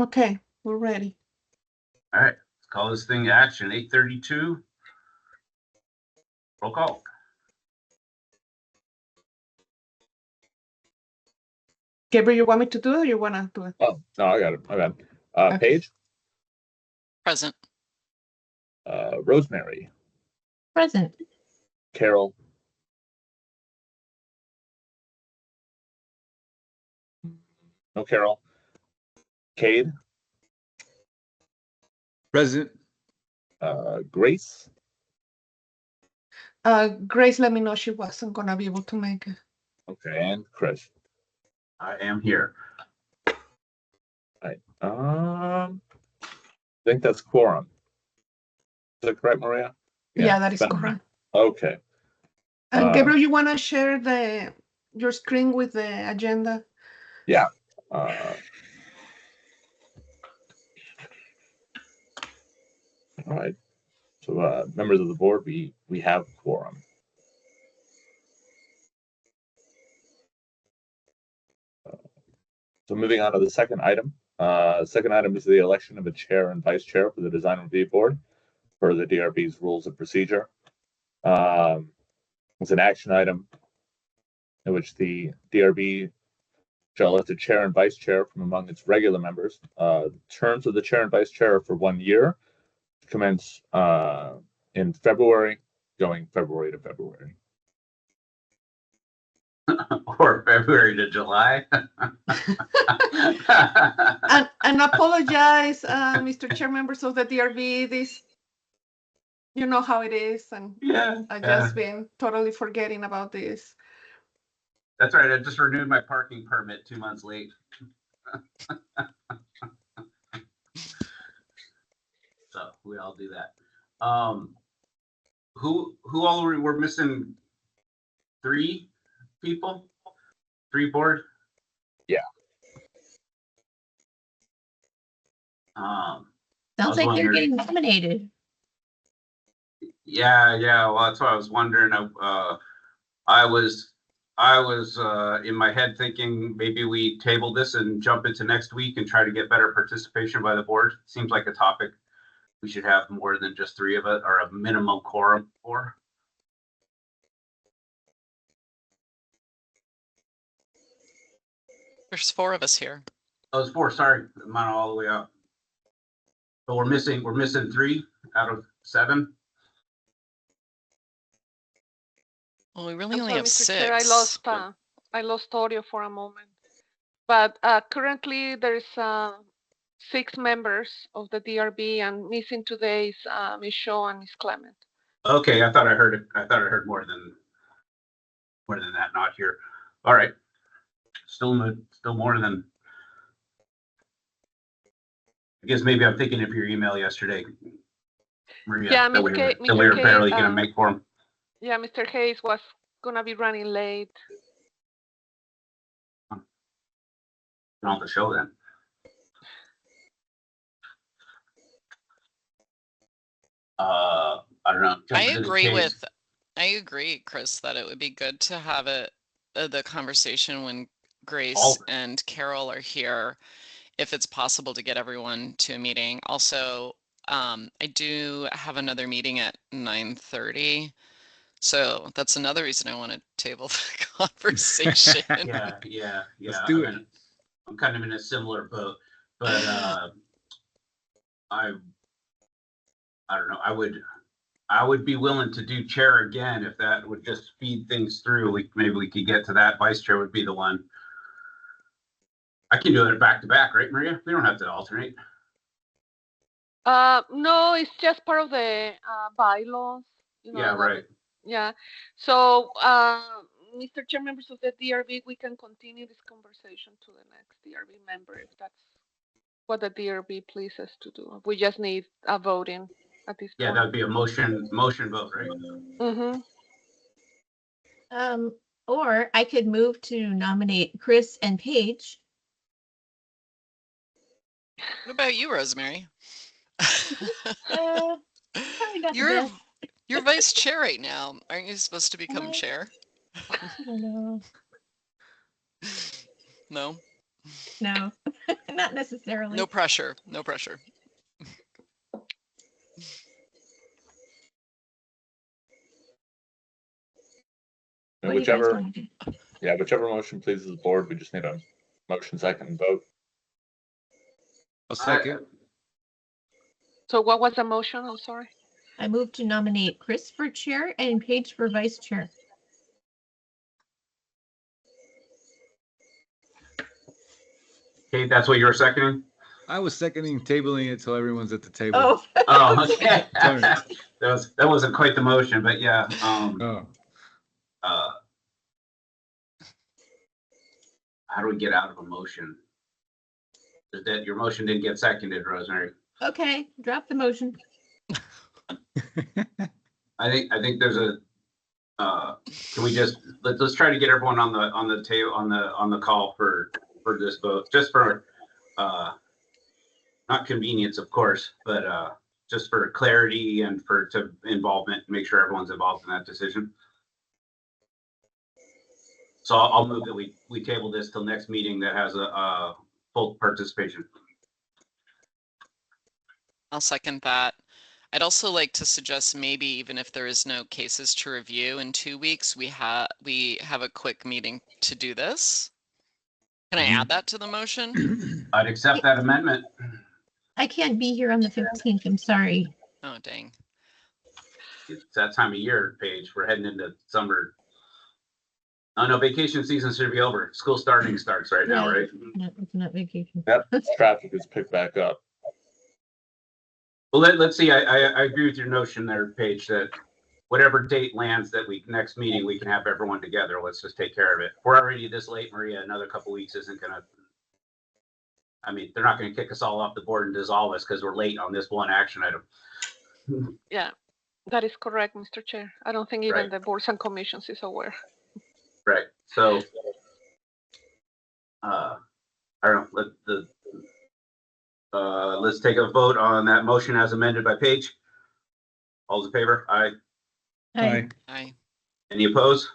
Okay, we're ready. All right, let's call this thing action. 8:32. Roll call. Gabriel, you want me to do it or you want to do it? Oh, no, I got it. Okay. Paige? Present. Rosemary? Present. Carol? No Carol. Cade? Present. Grace? Grace let me know she wasn't going to be able to make it. Okay, and Chris? I am here. All right. I think that's quorum. Is that correct, Maria? Yeah, that is correct. Okay. And Gabriel, you want to share your screen with the agenda? Yeah. All right. So, members of the board, we have quorum. So moving on to the second item. Second item is the election of a chair and vice chair for the design review board for the DRB's rules of procedure. It's an action item in which the DRB shall elect a chair and vice chair from among its regular members. Terms of the chair and vice chair are for 1 year, commence in February, going February to February. Or February to July. and apologize, Mr. Chair, members of the DRB. This, you know how it is, and Yeah, I just been totally forgetting about this. That's right. I just renewed my parking permit 2 months late. So we all do that. Who all we're missing? 3 people? 3 board? Yeah. Sounds like you're getting nominated. Yeah. Well, that's what I was wondering. I was in my head thinking maybe we table this and jump into next week and try to get better participation by the board. Seems like a topic we should have more than just 3 of it, or a minimum quorum for. There's 4 of us here. Oh, it's 4. Sorry, I'm on all the way up. But we're missing 3 out of 7. Well, we really only have Mr. 6. Chair, I lost audio for a moment. But currently there's 6 members of the DRB, and missing today is Ms. Shaw and Ms. Clement. Okay, I thought I heard more than that. Not here. All right. Still more than. I guess maybe I'm thinking of your email yesterday, Maria. Yeah, that we were barely going to make for him. Yeah, Mr. Hayes was gonna be running late. On the show then. I don't know. I agree, Chris, that it would be good to have the conversation when Grace and Carol are here, if it's possible to get everyone to a meeting. Also, I do have another meeting at 9:30. So that's another reason I want to table the conversation. Yeah. Let's do it. I'm kind of in a similar boat, but I don't know. I would be willing to do chair again if that would just speed things through. Maybe we could get to that. Vice chair would be the one. I can do it back to back, right, Maria? We don't have to alternate. No, it's just part of the bylaws. Yeah, right. Yeah. So, Mr. Chair, members of the DRB, we can continue this conversation to the next DRB member if that's what the DRB pleases to do. We just need a voting at this point. Yeah, that'd be a motion vote, right? Mm-hmm. Or I could move to nominate Chris and Paige. What about you, Rosemary? You're vice chair right now. Aren't you supposed to become chair? I don't know. No? No, not necessarily. No pressure. No pressure. What do you guys Whichever, want to do? yeah, whichever motion pleases the board. We just need a motion, second, and vote. I'll second. So what was the motion? I'm sorry. I move to nominate Chris for chair and Paige for vice chair. Kate, that's what you were seconding? I was seconding tabling it till everyone's at the table. Oh, Oh, okay. Sorry. That wasn't quite the motion, but yeah. Oh, How do we get out of a motion? Is that your motion didn't get seconded, Rosemary? okay. Drop the motion. I think there's a. Can we just let's try to get everyone on the table on the call for this vote, just for not convenience, of course, but just for clarity and for involvement, make sure everyone's involved in that decision. So I'll move that we table this till next meeting that has a full participation. I'll second that. I'd also like to suggest maybe even if there is no cases to review in 2 weeks, we have a quick meeting to do this. Can I add that to the motion? I'd accept that amendment. I can't be here on the 15th. I'm sorry. Oh, dang. It's that time of year, Paige. We're heading into summer. Oh no, vacation season should be over. School starts right now, Yeah. right? No, it's not vacation. Yep, traffic is picked back up. Well, let's see. I agree with your notion there, Paige, that whatever date lands that next meeting, we can have everyone together. Let's just take care of it. We're already this late, Maria. Another couple weeks isn't gonna. I mean, they're not gonna kick us all off the board and dissolve us because we're late on this one action item. Yeah, that is correct, Mr. Chair. I don't think even Right. the boards and commissions is aware. Right. So, I don't know. Let's take a vote on that motion as amended by Paige. All in favor? Aye. aye. Aye. Any opposed?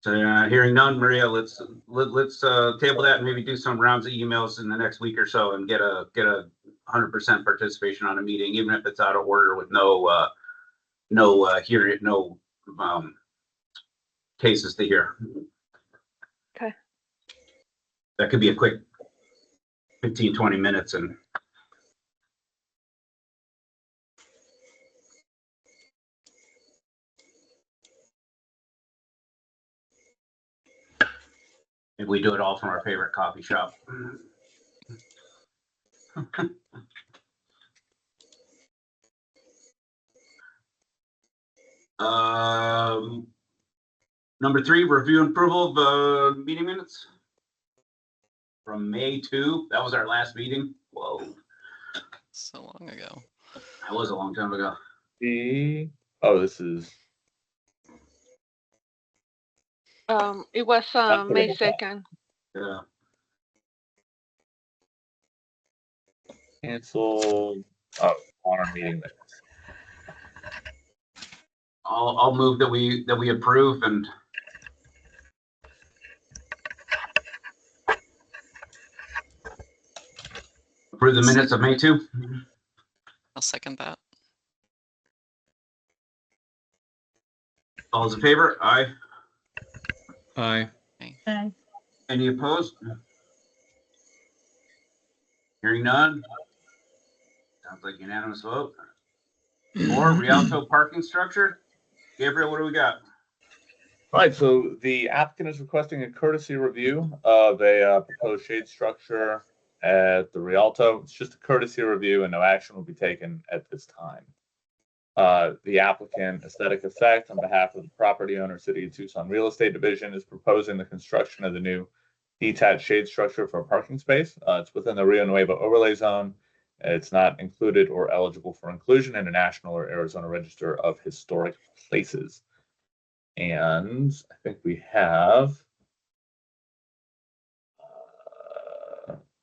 So hearing none, Maria, let's table that and maybe do some rounds of emails in the next week or so and get a 100% participation on a meeting, even if it's out of order with no cases to hear. Okay. That could be a quick 15, 20 minutes and maybe we do it all from our favorite coffee shop. Number 3, review and approval of meeting minutes from May 2. That was our last meeting. Whoa, So long ago. that was a long time ago. This is It was May 2nd. Yeah. canceled. Oh, on our meeting minutes. I'll move that we approve and approve the minutes of May 2. I'll second that. All those in favor? Aye. Aye. Aye. Any opposed? Hearing none. Sounds like unanimous vote. 4, Rialto parking structure. Gabriel, what do we got? All right, so the applicant is requesting a courtesy review of a proposed shade structure at the Rialto. It's just a courtesy review and no action will be taken at this time. The applicant, Aesthetic Effect, on behalf of the property owner, City of Tucson Real Estate Division, is proposing the construction of the new detached shade structure for a parking space. It's within the Rio Nuevo overlay zone. It's not included or eligible for inclusion in a national or Arizona Register of Historic Places. And I think we have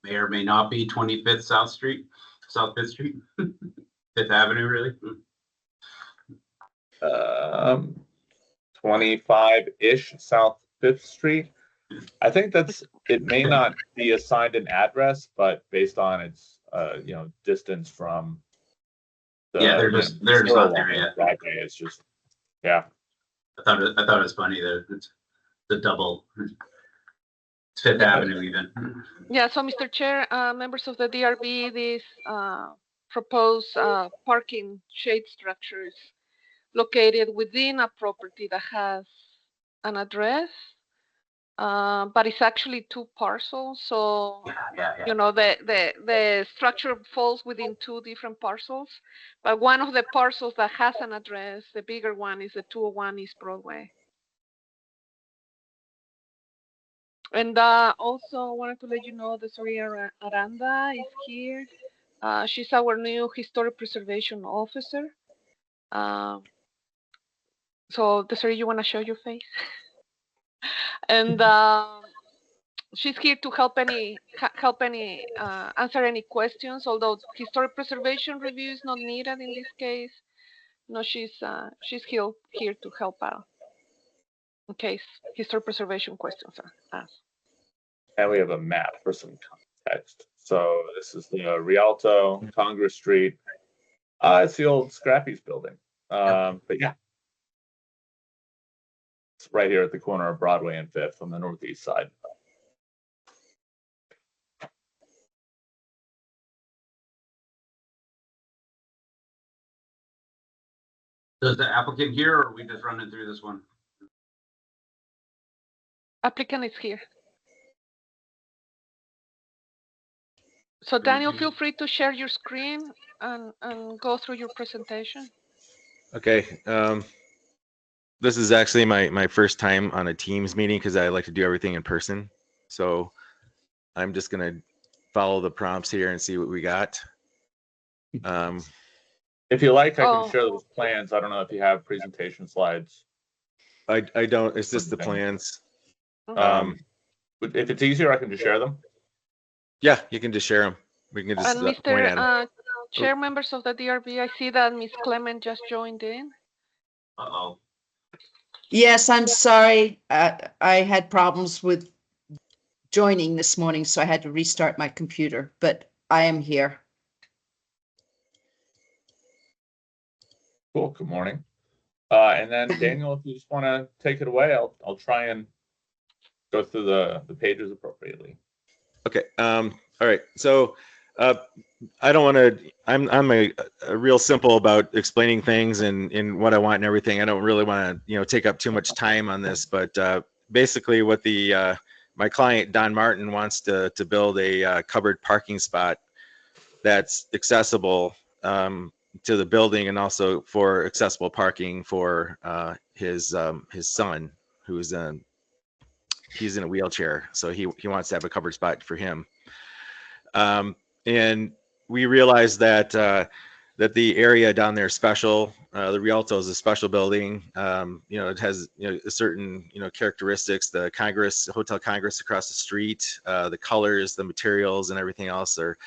May or may not be 25th South Fifth Street, 5th Avenue, really. 25-ish South 5th Street. I think it may not be assigned an address, but based on its, distance from the. Yeah, they're just not there yet. Broadway, it's just, yeah. I thought it was funny that it's the double. It's Fifth Avenue even. Yeah, so Mr. Chair, members of the DRB, this proposed parking shade structures located within a property that has an address, but it's actually 2 parcels. So, Yeah. the structure falls within 2 different parcels, but one of the parcels that has an address, the bigger one, is the 201 East Broadway. And also wanted to let you know that Soria Aranda is here. She's our new historic preservation officer. So Desiree, you want to show your face? And she's here to help answer any questions. Although historic preservation review is not needed in this case, no, she's here to help out in case historic preservation questions are asked. And we have a map for some context. So this is the Rialto, Congress Street. It's the old Scrappy's building. But yeah. It's right here at the corner of Broadway and 5th on the northeast side. Does the applicant here, or are we just running through this one? Applicant is here. So Daniel, feel free to share your screen and go through your presentation. Okay. This is actually my first time on a Teams meeting because I like to do everything in person. So I'm just going to follow the prompts here and see what we got. If you like, I can share those plans. I don't know if you have presentation slides. I don't. It's just the plans. If it's easier, I can just share them. Yeah, you can just share them. We can just and point at them. Chair, members of the DRB, I see that Ms. Clement just joined in. Uh-oh. Yes, I'm sorry. I had problems with joining this morning, so I had to restart my computer, but I am here. Cool. Good morning. And then Daniel, if you just want to take it away, I'll try and go through the pages appropriately. Okay. All right. So I don't want to. I'm a real simple about explaining things and what I want and everything. I don't really want to take up too much time on this. But basically, what my client Don Martin wants to build a covered parking spot that's accessible to the building and also for accessible parking for his son, who's he's in a wheelchair, so he wants to have a covered spot for him. And we realized that that the area down there is special. The Rialto is a special building. It has certain characteristics. The Hotel Congress across the street, the colors, the materials, and everything else are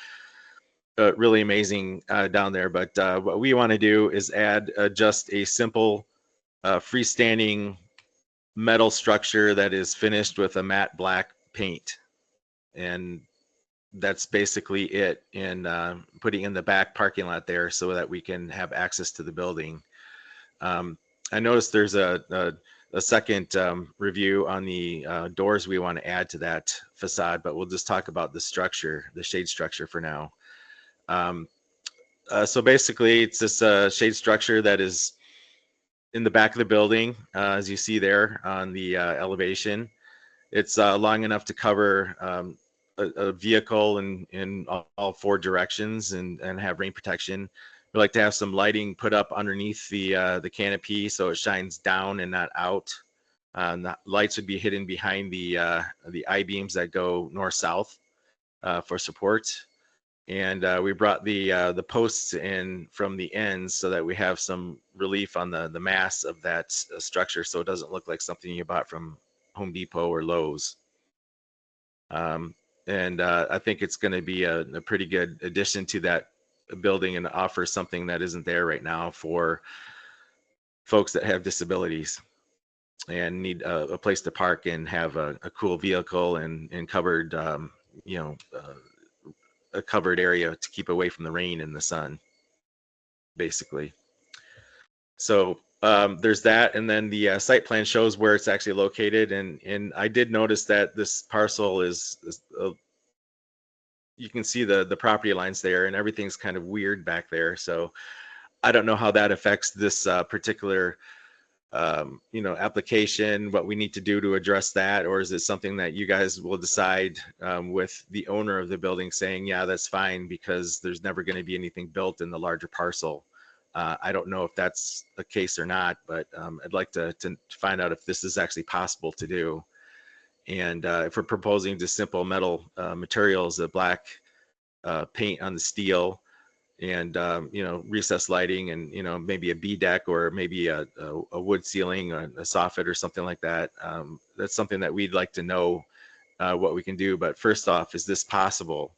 really amazing down there. But what we want to do is add just a simple freestanding metal structure that is finished with a matte black paint, and that's basically it. And putting in the back parking lot there so that we can have access to the building. I noticed there's a second review on the doors we want to add to that facade, but we'll just talk about the structure, the shade structure for now. So basically, it's this shade structure that is in the back of the building, as you see there on the elevation. It's long enough to cover a vehicle in all 4 directions and have rain protection. We like to have some lighting put up underneath the canopy so it shines down and not out. The lights would be hidden behind the I-beams that go north-south for support. And we brought the posts in from the ends so that we have some relief on the mass of that structure, so it doesn't look like something you bought from Home Depot or Lowe's. And I think it's going to be a pretty good addition to that building and offer something that isn't there right now for folks that have disabilities. and need a place to park and have a cool vehicle and covered, you know, a covered area to keep away from the rain and the sun, basically. So there's that, and then the site plan shows where it's actually located, and I did notice that this parcel is you can see the property lines there, and everything's kind of weird back there. So I don't know how that affects this particular you know, application, what we need to do to address that, or is it something that you guys will decide with the owner of the building saying, yeah, that's fine because there's never going to be anything built in the larger parcel. I don't know if that's the case or not, but I'd like to find out if this is actually possible to do. And if we're proposing just simple metal materials, the black paint on the steel, and you know, recessed lighting, and you know, maybe a B deck or maybe a wood ceiling or a soffit or something like that. That's something that we'd like to know what we can do. But first off, is this possible?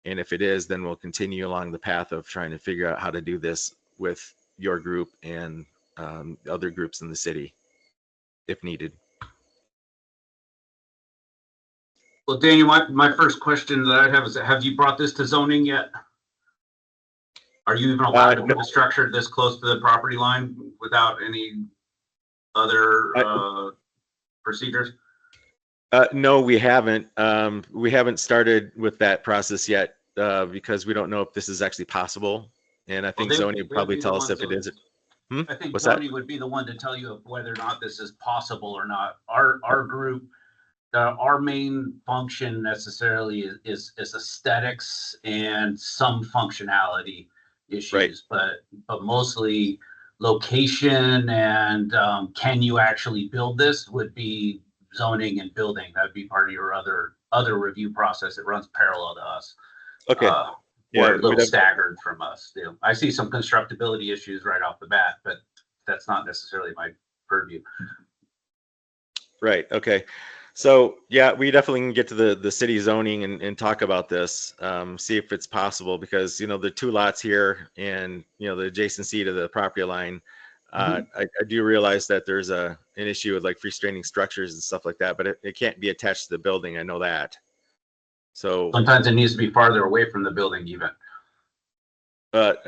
And if it is, then we'll continue along the path of trying to figure out how to do this with your group and other groups in the city, if needed. Well, Daniel, my first question that I have is, have you brought this to zoning yet? Are you even allowed to put a structure this close to the property line without any other procedures? No, we haven't. We haven't started with that process yet because we don't know if this is actually possible. And I think zoning would probably tell us if it isn't. I think What's that? zoning would be the one to tell you whether or not this is possible or not. Our group, our main function necessarily is aesthetics and some functionality issues, right. but mostly location and can you actually build this would be zoning and building. That'd be part of your other review process. It runs parallel to us. Okay. Or a little staggered from us. You know, I see some constructability issues right off the bat, but that's not necessarily my purview. Right. Okay. So yeah, we definitely can get to the city zoning and talk about this, see if it's possible, because you know, the two lots here and you know, the adjacency to the property line. I do realize that there's an issue with like freestanding structures and stuff like that, but it can't be attached to the building. I know that. So sometimes it needs to be farther away from the building even.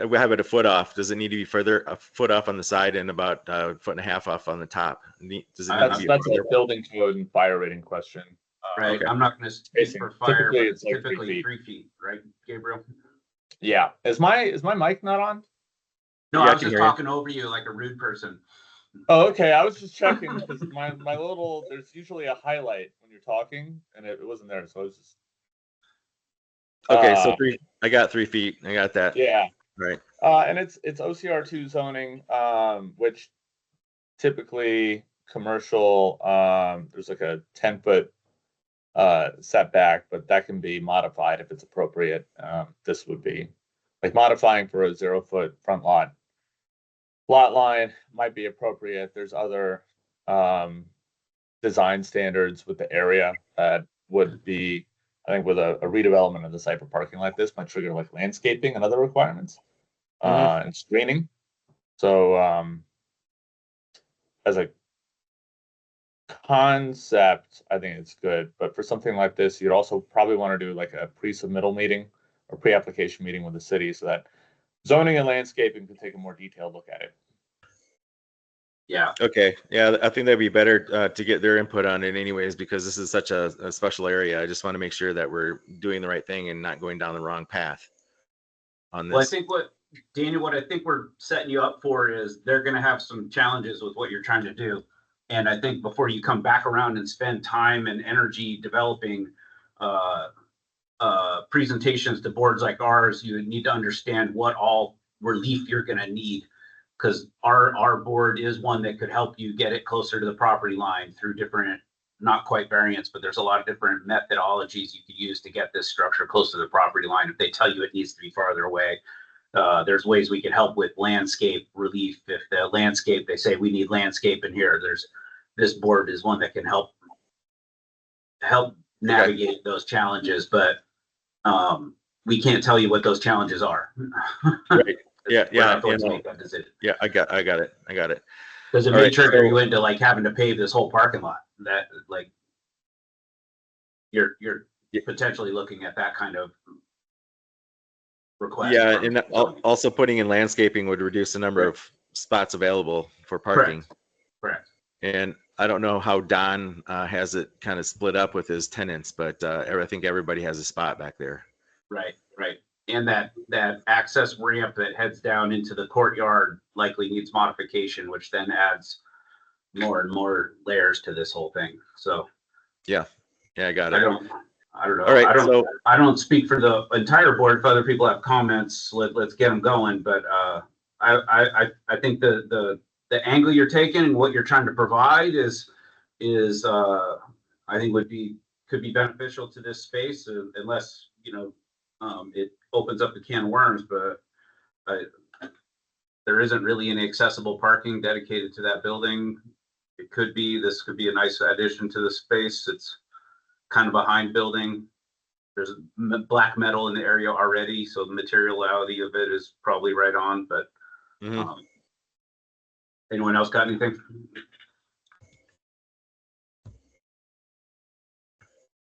We have it a foot off. Does it need to be further, a foot off on the side and about a foot and a half off on the top? Does it need to be that's a building code and fire rating question. Right. Okay. I'm not going to speak for fire, but it's typically 3 feet, right, Gabriel? Yeah. Is my mic not on? No, yeah, I was just talking over you like a rude person. Oh, okay. I was just checking because my little, there's usually a highlight when you're talking and it wasn't there. So I was just. Okay. So I got 3 feet. I got that. Yeah. Right. And it's OCR2 zoning, which typically commercial, there's like a 10-foot setback, but that can be modified if it's appropriate. This would be like modifying for a 0-foot front lot line might be appropriate. There's other design standards with the area that would be, I think, with a redevelopment of the site for parking like this might trigger like landscaping and other requirements and screening. So as a concept, I think it's good, but for something like this, you'd also probably want to do like a pre-submittal meeting or pre-application meeting with the city so that zoning and landscaping can take a more detailed look at it. Yeah. Okay. Yeah, I think that'd be better to get their input on it anyways, because this is such a special area. I just want to make sure that we're doing the right thing and not going down the wrong path on this. Well, I think Daniel, what I think we're setting you up for is they're going to have some challenges with what you're trying to do. And I think before you come back around and spend time and energy developing presentations to boards like ours, you need to understand what all relief you're going to need. Because our board is one that could help you get it closer to the property line through different, not quite variants, but there's a lot of different methodologies you could use to get this structure close to the property line. If they tell you it needs to be farther away, there's ways we can help with landscape relief. If the landscape, they say we need landscape in here, this board is one that can help navigate those challenges, but we can't tell you what those challenges are. Right. Yeah. Yeah, I got it. I got it. Because it All may right, trigger so- you into like having to pave this whole parking lot. That like you're potentially looking at that kind of request. Yeah, from and zoning. also putting in landscaping would reduce the number of spots available for parking. Correct. And I don't know how Don has it kind of split up with his tenants, but I think everybody has a spot back there. Right. And that access ramp that heads down into the courtyard likely needs modification, which then adds more and more layers to this whole thing. So Yeah, I got I it. don't know. All right, I don't speak for the entire board. If other people have comments, let's get them going. But I think the angle you're taking and what you're trying to provide is I think could be beneficial to this space, unless it opens up the can of worms. But there isn't really any accessible parking dedicated to that building. This could be a nice addition to the space. It's kind of behind building. There's black metal in the area already, so the materiality of it is probably right on. But anyone else got anything?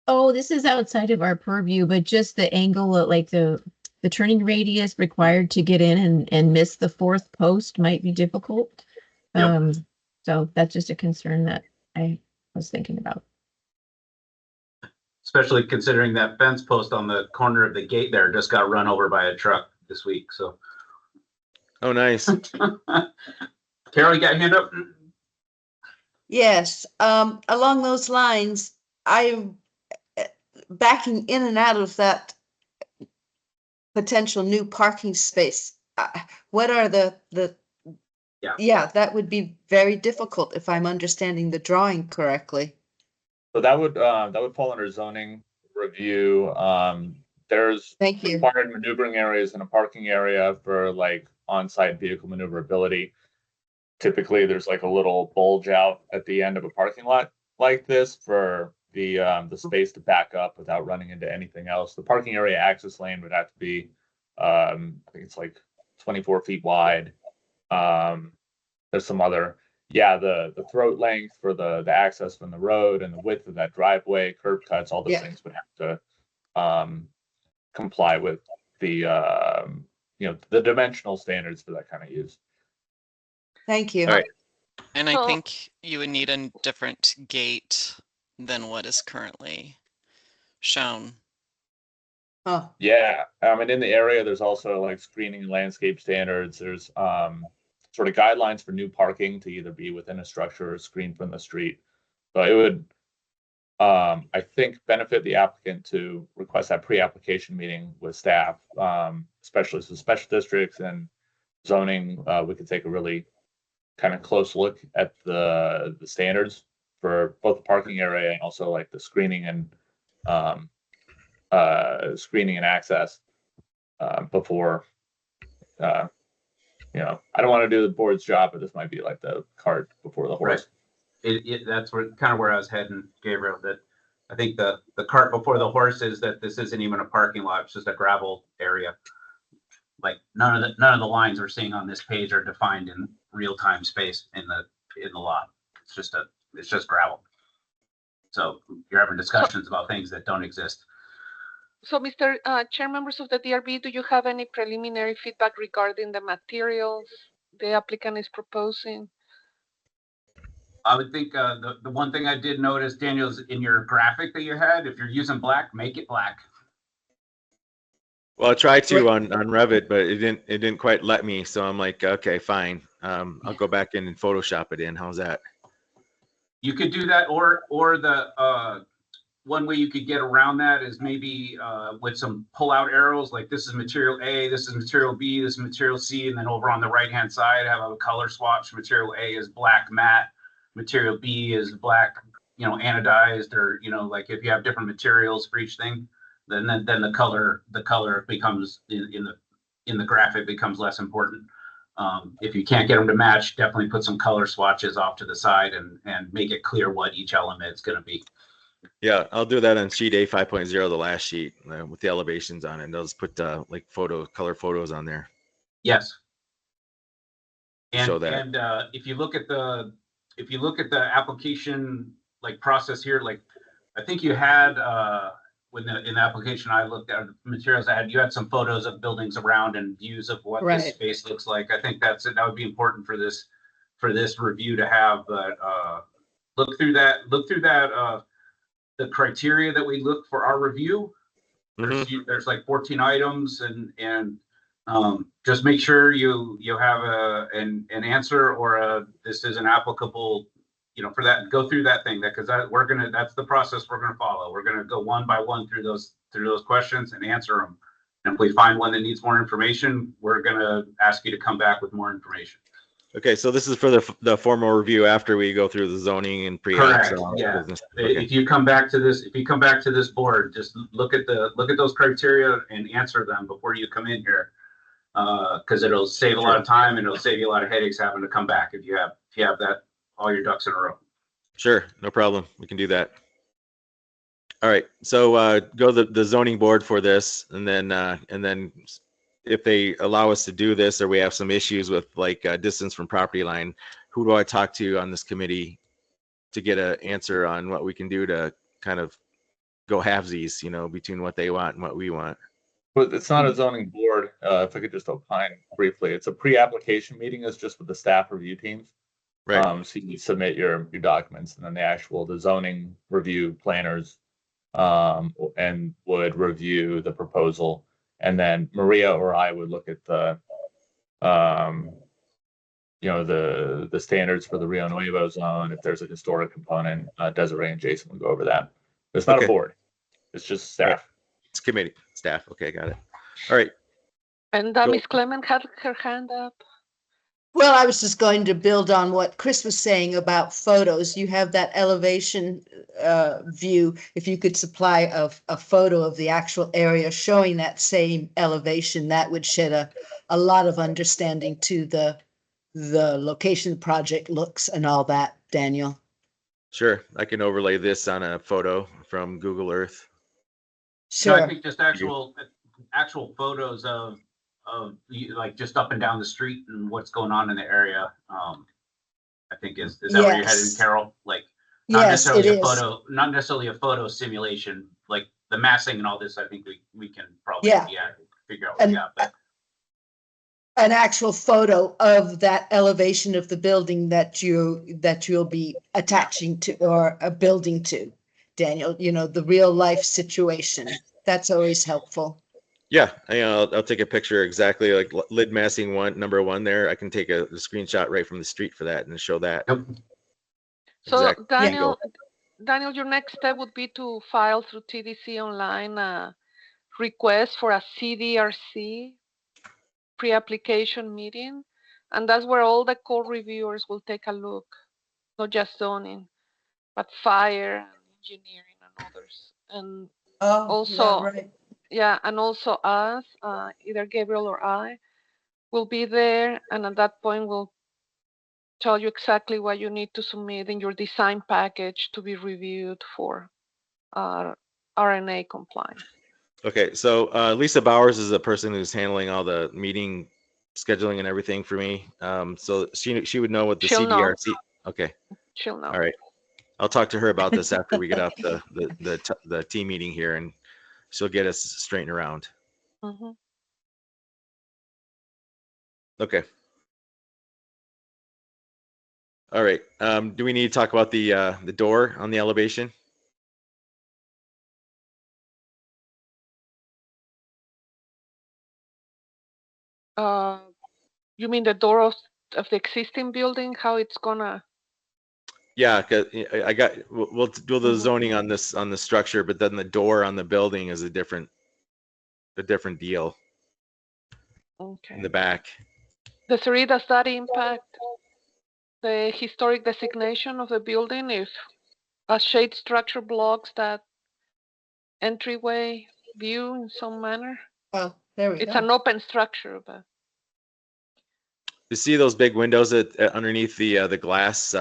Oh, this is outside of our purview, but just the angle, like the turning radius required to get in and miss the fourth post might be difficult. Yep. So that's just a concern that I was thinking about. Especially considering that fence post on the corner of the gate there just got run over by a truck this week. So, Oh, nice. Carol, you got your hand up? Yes, along those lines, I'm backing in and out of that potential new parking space. What are yeah, that would be very difficult if I'm understanding the drawing correctly. So that would fall under zoning review. There's Thank you. required maneuvering areas in a parking area for like on-site vehicle maneuverability. Typically, there's like a little bulge out at the end of a parking lot like this for the space to back up without running into anything else. The parking area access lane would have to be, I think it's like 24 feet wide. There's some other, the throat length for the access from the road and the width of that driveway, curb cuts, all those things would have to comply with the the dimensional standards for that kind of use. Thank you. All right. And I So- think you would need a different gate than what is currently shown. Oh, Yeah, and in the area, there's also like screening and landscape standards. There's sort of guidelines for new parking to either be within a structure or screened from the street. So it would, I think, benefit the applicant to request that pre-application meeting with staff, especially for special districts and zoning. We could take a really kind of close look at the standards for both the parking area and also like the screening and access before I don't want to do the board's job, but this might be like the cart before the horse. That's where I was heading, Gabriel. That I think the cart before the horse is that this isn't even a parking lot; it's just a gravel area. Like none of the lines we're seeing on this page are defined in real time space in the lot. It's just gravel. So you're having discussions about things that don't exist. So, Mr. Chair, members of the DRB, do you have any preliminary feedback regarding the materials the applicant is proposing? I would think the one thing I did notice, Daniel, is in your graphic that you had, if you're using black, make it black. Well, I tried to on Revit, but it didn't quite let me. So I'm like, okay, fine. I'll go back in and Photoshop it in. How's that? You could do that, or the one way you could get around that is maybe with some pull-out arrows, like this is material A, this is material B, this is material C, and then over on the right-hand side have a color swatch. Material A is black matte, material B is black, anodized, or like if you have different materials for each thing, then the color becomes in the graphic becomes less important. If you can't get them to match, definitely put some color swatches off to the side and make it clear what each element is going to be. Yeah, I'll do that on sheet A 5.0, the last sheet with the elevations on it. I'll just put like color photos on there. Yes. show that. And if you look at the application like process here, like I think you had in the application I looked at the materials I had, you had some photos of buildings around and views of what Right. this space looks like. I think that would be important for this review to have. But look through that. The criteria that we look for our review. There's like 14 items, and just make sure you have an answer or this is an applicable, for that. Go through that thing because that's the process we're gonna follow. We're gonna go one by one through those questions and answer them. And if we find one that needs more information, we're gonna ask you to come back with more information. Okay, so this is for the formal review after we go through the zoning and Correct. Yeah. Okay. If you come back to this board, just look at those criteria and answer them before you come in here. Because it'll save a lot of time and it'll save you a lot of headaches having to come back if you have that all your ducks in a row. Sure, no problem. We can do that. All right, so go to the zoning board for this, and then if they allow us to do this, or we have some issues with like distance from property line, who do I talk to on this committee to get an answer on what we can do to kind of go halvesies, between what they want and what we want? But it's not a zoning board. If I could just opine briefly, it's a pre-application meeting. It's just with the staff review teams. Right. So you submit your documents, and then the zoning review planners and would review the proposal, and then Maria or I would look at the the standards for the Rio Nuevo zone. If there's a historic component, Desiree and Jason would go over that. But it's not a board. It's just staff. Right. It's committee staff. Okay, got it. All right. And Ms. Clement had her hand up. Well, I was just going to build on what Chris was saying about photos. You have that elevation view. If you could supply a photo of the actual area showing that same elevation, that would shed a lot of understanding to the location the project looks and all that, Daniel. Sure, I can overlay this on a photo from Google Earth. Sure. No, I think just actual photos of like just up and down the street and what's going on in the area. I think is that where you're headed, Carol? Like not necessarily not necessarily a photo simulation, like the massing and all this. I think we can probably figure out what we got. But an actual photo of that elevation of the building that you'll be attaching to or building to, Daniel, the real life situation. That's always helpful. Yeah, I'll take a picture exactly like lid massing number one there. I can take a screenshot right from the street for that and show that. Yep. So Daniel, your next step would be to file through TDC online a request for a CDRC pre-application meeting, and that's where all the code reviewers will take a look, not just zoning, but fire and engineering and others, and also and also us, either Gabriel or I, will be there, and at that point we'll tell you exactly what you need to submit in your design package to be reviewed for RNA compliance. Okay, so Lisa Bowers is the person who's handling all the meeting scheduling and everything for me. So she would know what the CDRC. Okay. She'll know. All right. I'll talk to her about this after we get off the team meeting here, and she'll get us straightened around. Mm-hmm. Okay. All right. Do we need to talk about the door on the elevation? You mean the door of the existing building? How it's gonna? Yeah, cause we'll do the zoning on the structure, but then the door on the building is a different deal. Okay. In the back. Does that impact the historic designation of the building if a shade structure blocks that entryway view in some manner? Oh, there we go. It's an open structure, but. You see those big windows underneath the glass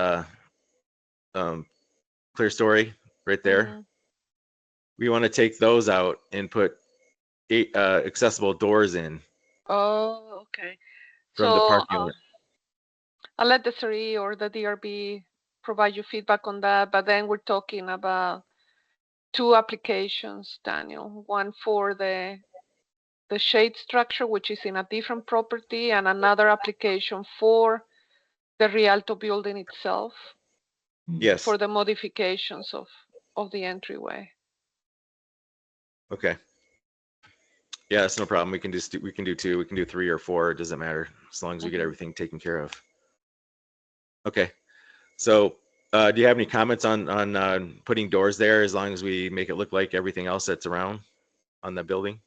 clear story right there? Mm-hmm. We want to take those out and put 8 accessible doors in. Oh, okay. From the parking lot. I'll let the SRE or the DRB provide you feedback on that, but then we're talking about 2 applications, Daniel. One for the shade structure, which is in a different property, and another application for the Rialto building itself Yes. for the modifications of the entryway. Okay. Yeah, that's no problem. We can do 2, we can do 3 or 4. It doesn't matter as long as we get everything taken care of. Okay. So, do you have any comments on putting doors there as long as we make it look like everything else that's around on the building?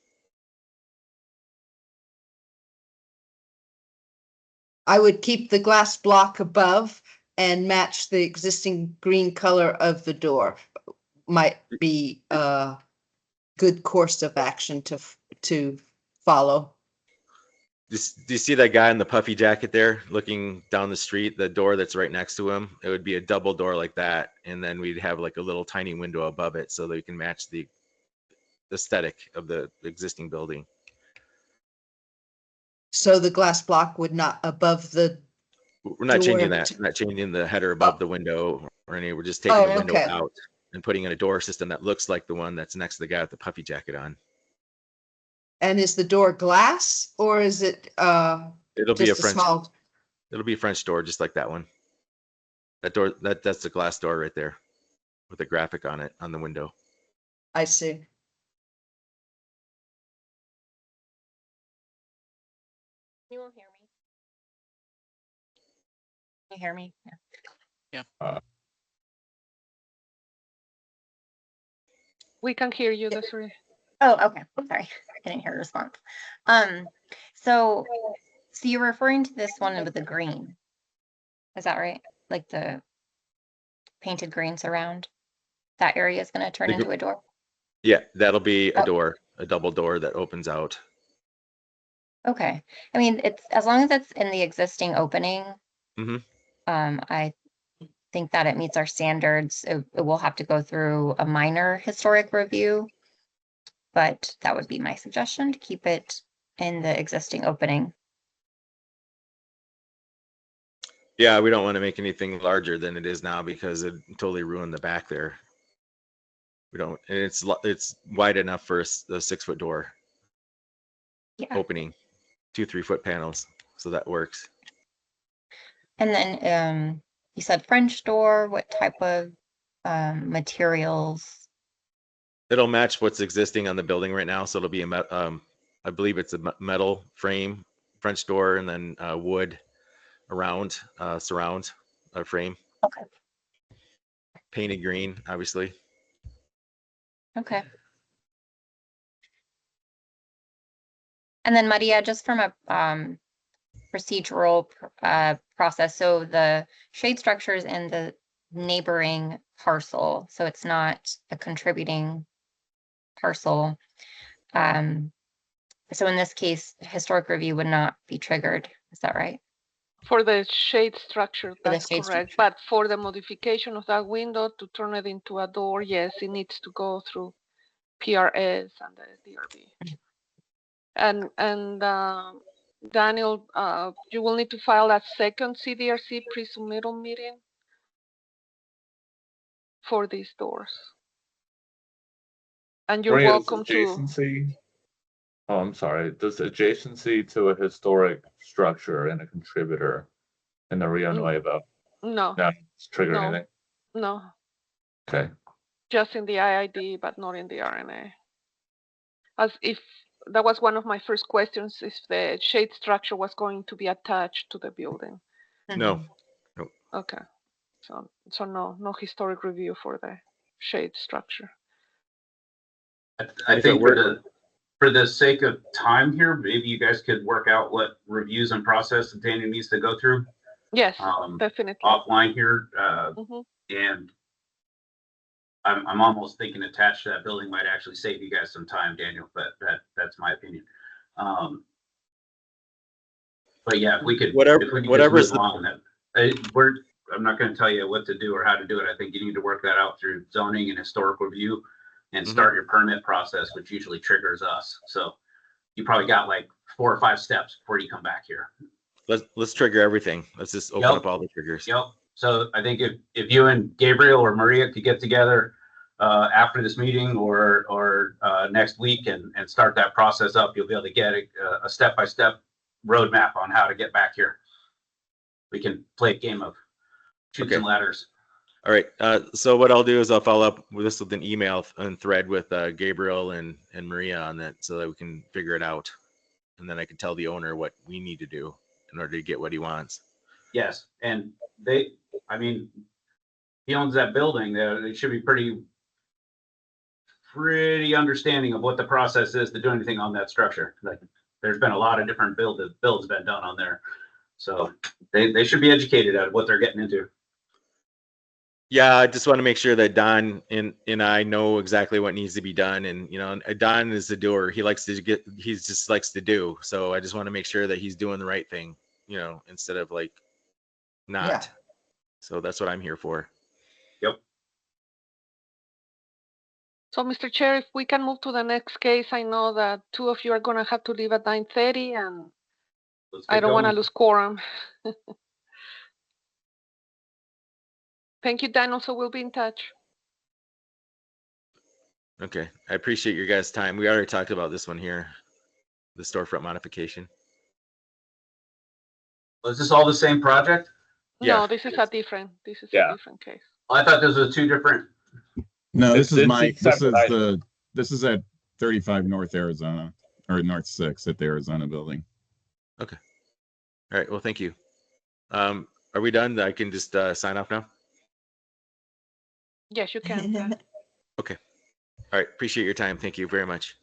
I would keep the glass block above and match the existing green color of the door. Might be a good course of action to follow. Do you see that guy in the puffy jacket there looking down the street, the door that's right next to him? It would be a double door like that. And then we'd have like a little tiny window above it so that we can match the aesthetic of the existing building. So the glass block would not above the. We're not door changing in that. bet- We're not changing the header above the window or any. We're just taking the window okay. out and putting in a door system that looks like the one that's next to the guy with the puffy jacket on. And is the door glass or is it It'll be a just a French. small? It'll be a French door, just like that one. That door, that's the glass door right there, with a graphic on it on the window. I see. You won't hear me. Can you hear me? Yeah. We can hear you, Desiree. Oh, okay. Sorry, I didn't hear a response. So you're referring to this one with the green. Is that right? Like the painted green surround? That area is going to turn into a door? Yeah, that'll be a Oh. door, a double door that opens out. Okay. I mean, it's as long as it's in the existing opening, Mhm. I think that it meets our standards. It will have to go through a minor historic review, but that would be my suggestion, to keep it in the existing opening. Yeah, we don't want to make anything larger than it is now because it totally ruined the back there. We don't, and it's wide enough for a 6-foot door Yeah. opening, 2 3-foot panels, so that works. And then you said French door. What type of materials? It'll match what's existing on the building right now, so it'll be I believe it's a metal frame French door, and then wood around surround frame. Okay. Painted green, obviously. Okay. And then Maria, just from a procedural process, so the shade structures in the neighboring parcel, so it's not a contributing parcel. So in this case, historic review would not be triggered. Is that right? For the shade structure, For the that's shade correct. structure. But for the modification of that window to turn it into a door, yes, it needs to go through PRS and the DRB. And Daniel, you will need to file a second CDRC pre-submittal meeting for these doors. And you're Maria, welcome to. adjacency. Oh, I'm sorry. Does adjacency to a historic structure and a contributor in the Rio Nuevo No, trigger No. anything? no, Okay. just in the IID, but not in the RNA. As if that was one of my first questions, if the shade structure was going to be attached to the building. No. Okay, so no historic review for the shade structure. I If think it were- for the sake of time here, maybe you guys could work out what reviews and process that Daniel needs to go through Yes, definitely. offline here. Mhm. And I'm almost thinking attached to that building might actually save you guys some time, Daniel, but that's my opinion. But yeah, if we could, Whatever's just move along that. I'm not going to tell you what to do or how to do it. I think you need to work that out through zoning and historic review and start your permit process, which usually triggers us. So you probably got like 4 or 5 steps before you come back here. let's trigger everything. Let's just open up all the triggers. Yep. So I think if you and Gabriel or Maria could get together after this meeting or next week and start that process up, you'll be able to get a step-by-step roadmap on how to get back here. We can play a game of shoots and ladders. All right. So what I'll do is I'll follow up with this with an email and thread with Gabriel and Maria on that so that we can figure it out. And then I can tell the owner what we need to do in order to get what he wants. Yes. And he owns that building. They should be pretty understanding of what the process is to do anything on that structure. Like there's been a lot of different builds been done on there. So they should be educated at what they're getting into. Yeah, I just want to make sure that Don and I know exactly what needs to be done. And, Don is the doer. He just likes to do. So I just want to make sure that he's doing the right thing, instead of like not. Yeah. So that's what I'm here for. Yep. So, Mr. Chair, if we can move to the next case, I know that two of you are going to have to leave at 9:30 and I don't want to lose quorum. Thank you, Daniel. So we'll be in touch. Okay. I appreciate your guys' time. We already talked about this one here, the storefront modification. Was this all the same project? No, this is a different case. I thought those were two different. No, this is at 35 North Arizona or North 6 at the Arizona building. Okay. All right. Well, thank you. Are we done? I can just sign off now? Yes, you can. Okay. All right. Appreciate your time. Thank you very much.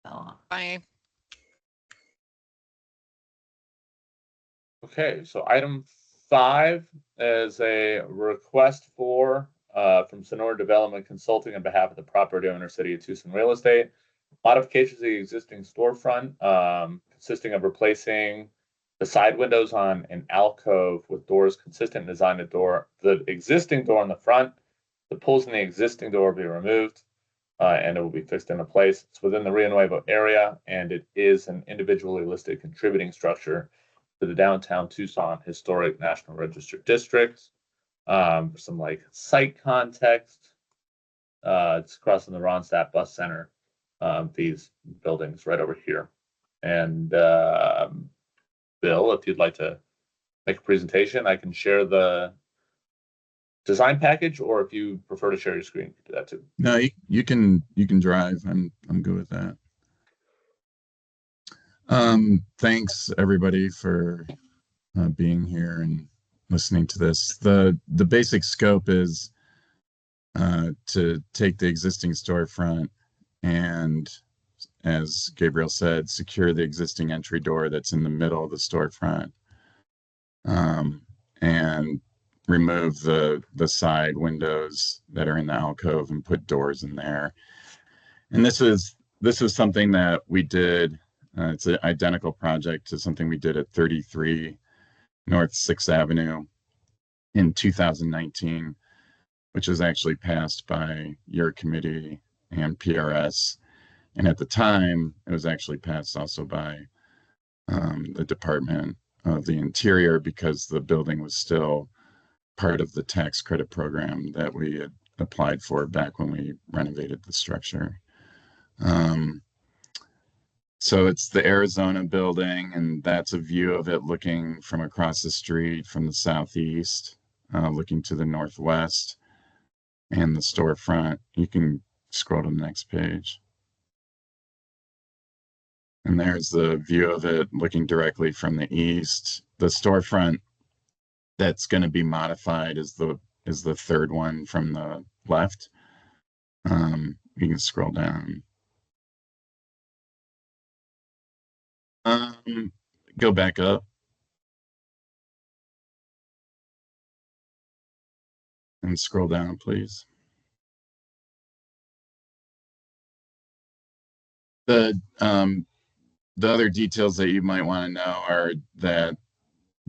Bye. Okay, so item 5 is a request from Sonora Development Consulting on behalf of the property owner, City of Tucson Real Estate. Modifications of the existing storefront, consisting of replacing the side windows on an alcove with doors consistent in design. The existing door in the front, the pulls in the existing door will be removed, and it will be fixed into place. It's within the Rio Nuevo area, and it is an individually listed contributing structure to the downtown Tucson Historic National Register District. Some site context. It's across from the Ronstadt Bus Center. These buildings right over here. And Bill, if you'd like to make a presentation, I can share the design package, or if you prefer to share your screen, you can do that too. No, you can drive. I'm good with that. Thanks everybody for being here and listening to this. The basic scope is to take the existing storefront and, as Gabriel said, secure the existing entry door that's in the middle of the storefront, and remove the side windows that are in the alcove and put doors in there. And this was something that we did. It's an identical project to something we did at 33 North 6th Avenue in 2019, which was actually passed by your committee and PRS. And at the time, it was actually passed also by the Department of the Interior, because the building was still part of the tax credit program that we had applied for back when we renovated the structure. So it's the Arizona building, and that's a view of it looking from across the street from the southeast, looking to the northwest, and the storefront. You can scroll to the next page. And there's the view of it looking directly from the east. The storefront that's going to be modified is the third one from the left. You can scroll down. Go back up. And scroll down, please. The other details that you might want to know are that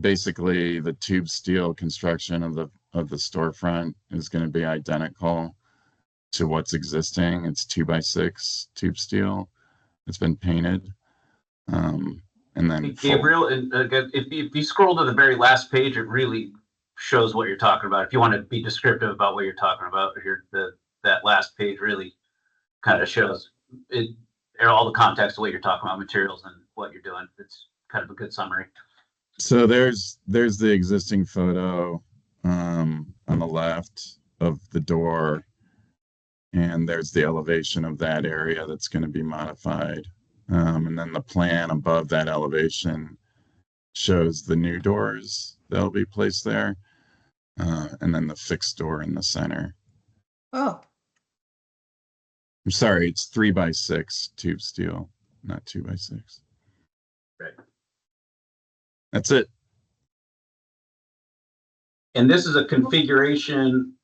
basically the tube steel construction of the storefront is going to be identical to what's existing. It's 2x6 tube steel. It's been painted. and then fold. Gabriel, and if you scroll to the very last page, it really shows what you're talking about. If you want to be descriptive about what you're talking about here, that last page really kind of shows it, all the context of what you're talking about, materials and what you're doing. It's kind of a good summary. So there's the existing photo on the left of the door, and there's the elevation of that area that's going to be modified. And then the plan above that elevation shows the new doors that'll be placed there, and then the fixed door in the center. Oh, I'm sorry, it's 3x6 tube steel, not 2x6. Right. That's it. And this is a configuration,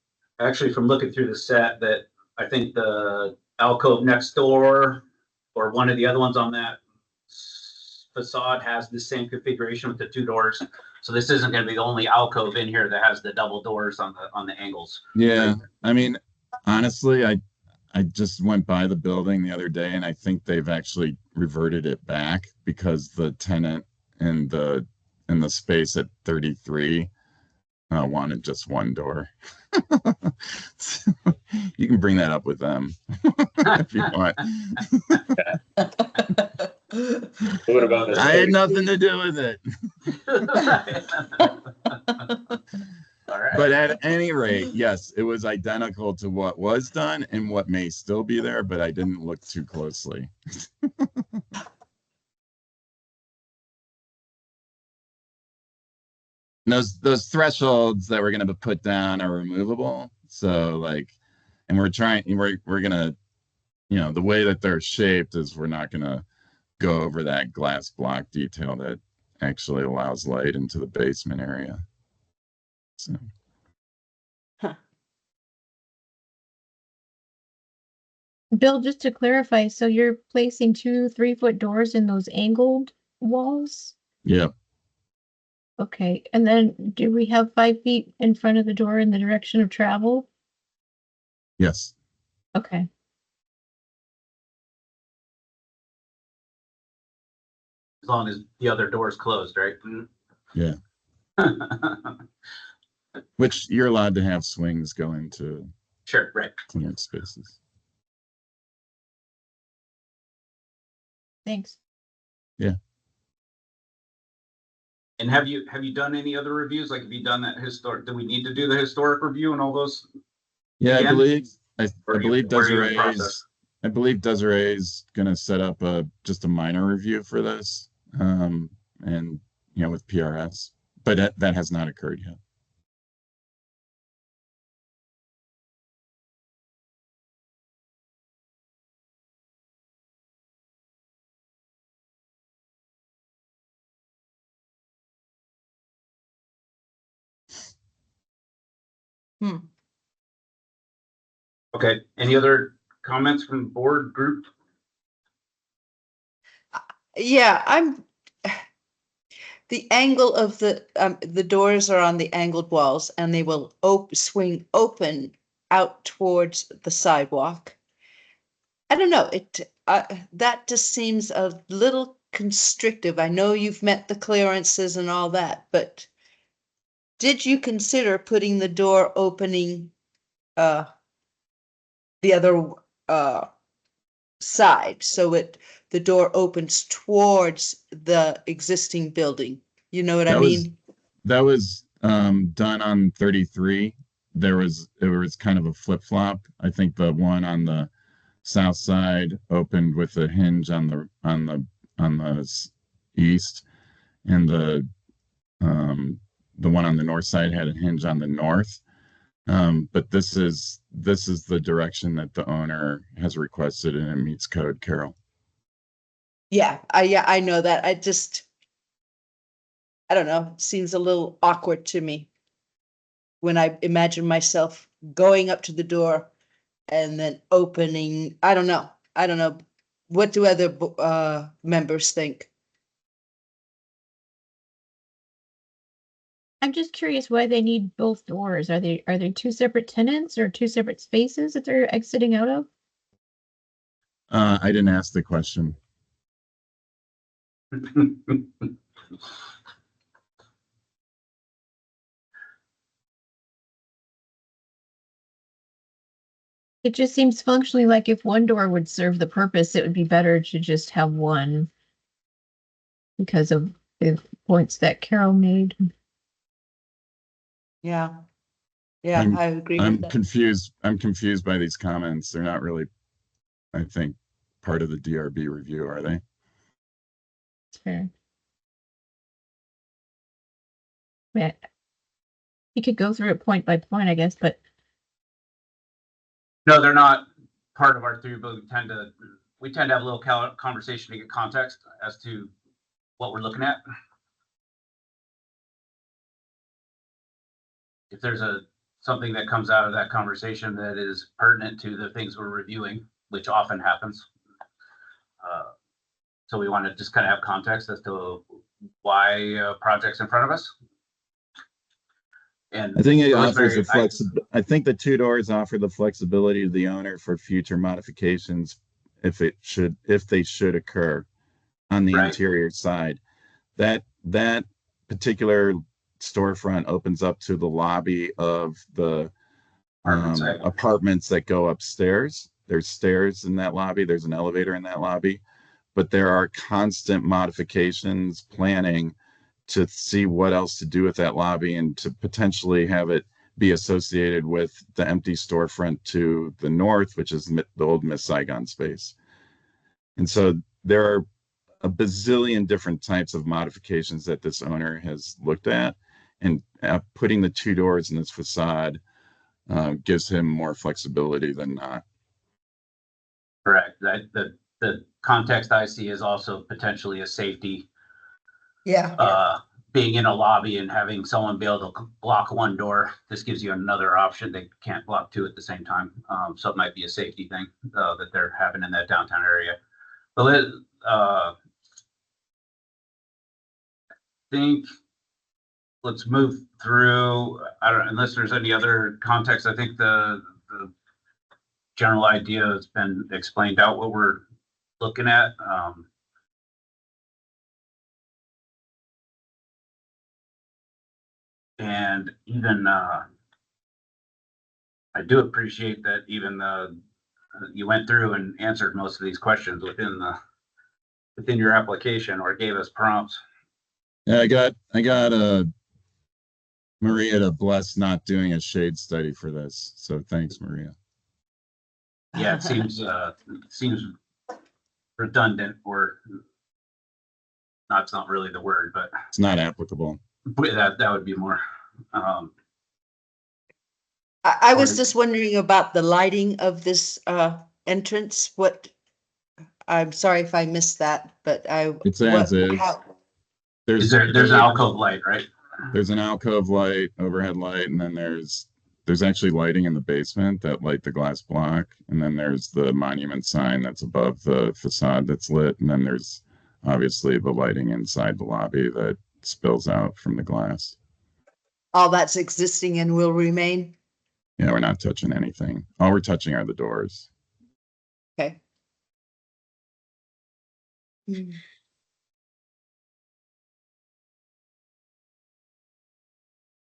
actually, from looking through the set, that I think the alcove next door or one of the other ones on that facade has the same configuration with the 2 doors. So this isn't going to be the only alcove in here that has the double doors on the angles. Yeah, I mean, honestly, I just went by the building the other day, and I think they've actually reverted it back because the tenant in the space at 33 wanted just 1 door. So you can bring that up with them if you want. What about this? I had nothing to do with it. All right. But at any rate, yes, it was identical to what was done and what may still be there, but I didn't look too closely. Those thresholds that we're going to put down are removable. So like, and we're going to, the way that they're shaped is we're not going to go over that glass block detail that actually allows light into the basement area. So. Bill, just to clarify, so you're placing 2 3-foot doors in those angled walls? Yep. Okay, and then do we have 5 feet in front of the door in the direction of travel? Yes. Okay. As long as the other door is closed, right? Yeah. Which you're allowed to have swings go into Sure, right. clearance spaces. Thanks. Yeah. And have you done any other reviews? Like, have you done that historic? Do we need to do the historic review and all those? Yeah, again? I believe Desiree's gonna set up just a minor review for this, and with PRS, but that has not occurred yet. Okay. Any other comments from the board group? yeah, the angle of the doors are on the angled walls, and they will swing open out towards the sidewalk. I don't know, that just seems a little constrictive. I know you've met the clearances and all that, but did you consider putting the door opening the other side, so the door opens towards the existing building? You know what I mean? That was done on 33. It was kind of a flip-flop. I think the one on the south side opened with a hinge on the east, and the one on the north side had a hinge on the north. But this is the direction that the owner has requested, and it meets code, Carol. Yeah, I know that. I don't know, seems a little awkward to me when I imagine myself going up to the door and then opening. I don't know. What do other members think? I'm just curious why they need both doors. Are they 2 separate tenants or 2 separate spaces that they're exiting out of? I didn't ask the question. It just seems functionally like if one door would serve the purpose, it would be better to just have one because of the points that Carol made. Yeah. Yeah, I agree with I'm that. confused. I'm confused by these comments. They're not really, I think, part of the DRB review, are they? It's fair. Yeah. You could go through it point by point, I guess, but No, they're not part of our theory, but we tend to have a little conversation to get context as to what we're looking at. If there's something that comes out of that conversation that is pertinent to the things we're reviewing, which often happens. So we want to just kind of have context as to why projects in front of us. And I think it Rosemary, offers I think the 2 doors offer the flexibility to the owner for future modifications if they should occur on the interior side. That particular storefront opens up to the lobby of the apartments that go upstairs. There's stairs in that lobby. There's an elevator in that lobby, but there are constant modifications planning to see what else to do with that lobby and to potentially have it be associated with the empty storefront to the north, which is the old Miss Saigon space. And so there are a bazillion different types of modifications that this owner has looked at, and putting the 2 doors in this facade gives him more flexibility than not. Correct. The context I see is also potentially a safety. Yeah. Being in a lobby and having someone be able to block one door, this gives you another option. They can't block 2 at the same time. So it might be a safety thing that they're having in that downtown area. But let's move through. I don't, unless there's any other context. I think the general idea has been explained out what we're looking at. And even I do appreciate that even you went through and answered most of these questions within your application or gave us prompts. Yeah, I got Maria to bless not doing a shade study for this. So thanks, Maria. Yeah, it seems redundant, or not. It's not really the word, but it's not applicable. That would be more. I was just wondering about the lighting of this entrance. I'm sorry if I missed that, but it's as is. There's an alcove light, right? There's an alcove light, overhead light, and then there's actually lighting in the basement that light the glass block, and then there's the monument sign that's above the facade that's lit, and then there's obviously the lighting inside the lobby that spills out from the glass. All that's existing and will remain? Yeah, we're not touching anything. All we're touching are the doors. Okay.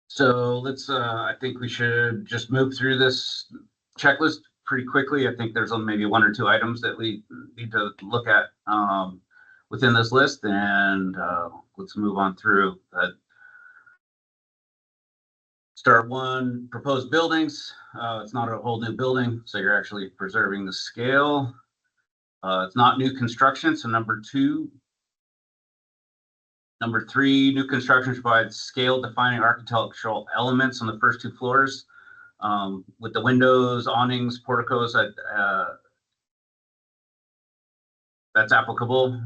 So let's, I think we should just move through this checklist pretty quickly. I think there's maybe 1 or 2 items that we need to look at within this list, and let's move on through. Start 1, proposed buildings. It's not a whole new building, so you're actually preserving the scale. It's not new construction, so number 2. Number 3, new construction provides scale defining architectural elements on the first 2 floors with the windows, awnings, porticos. That's applicable.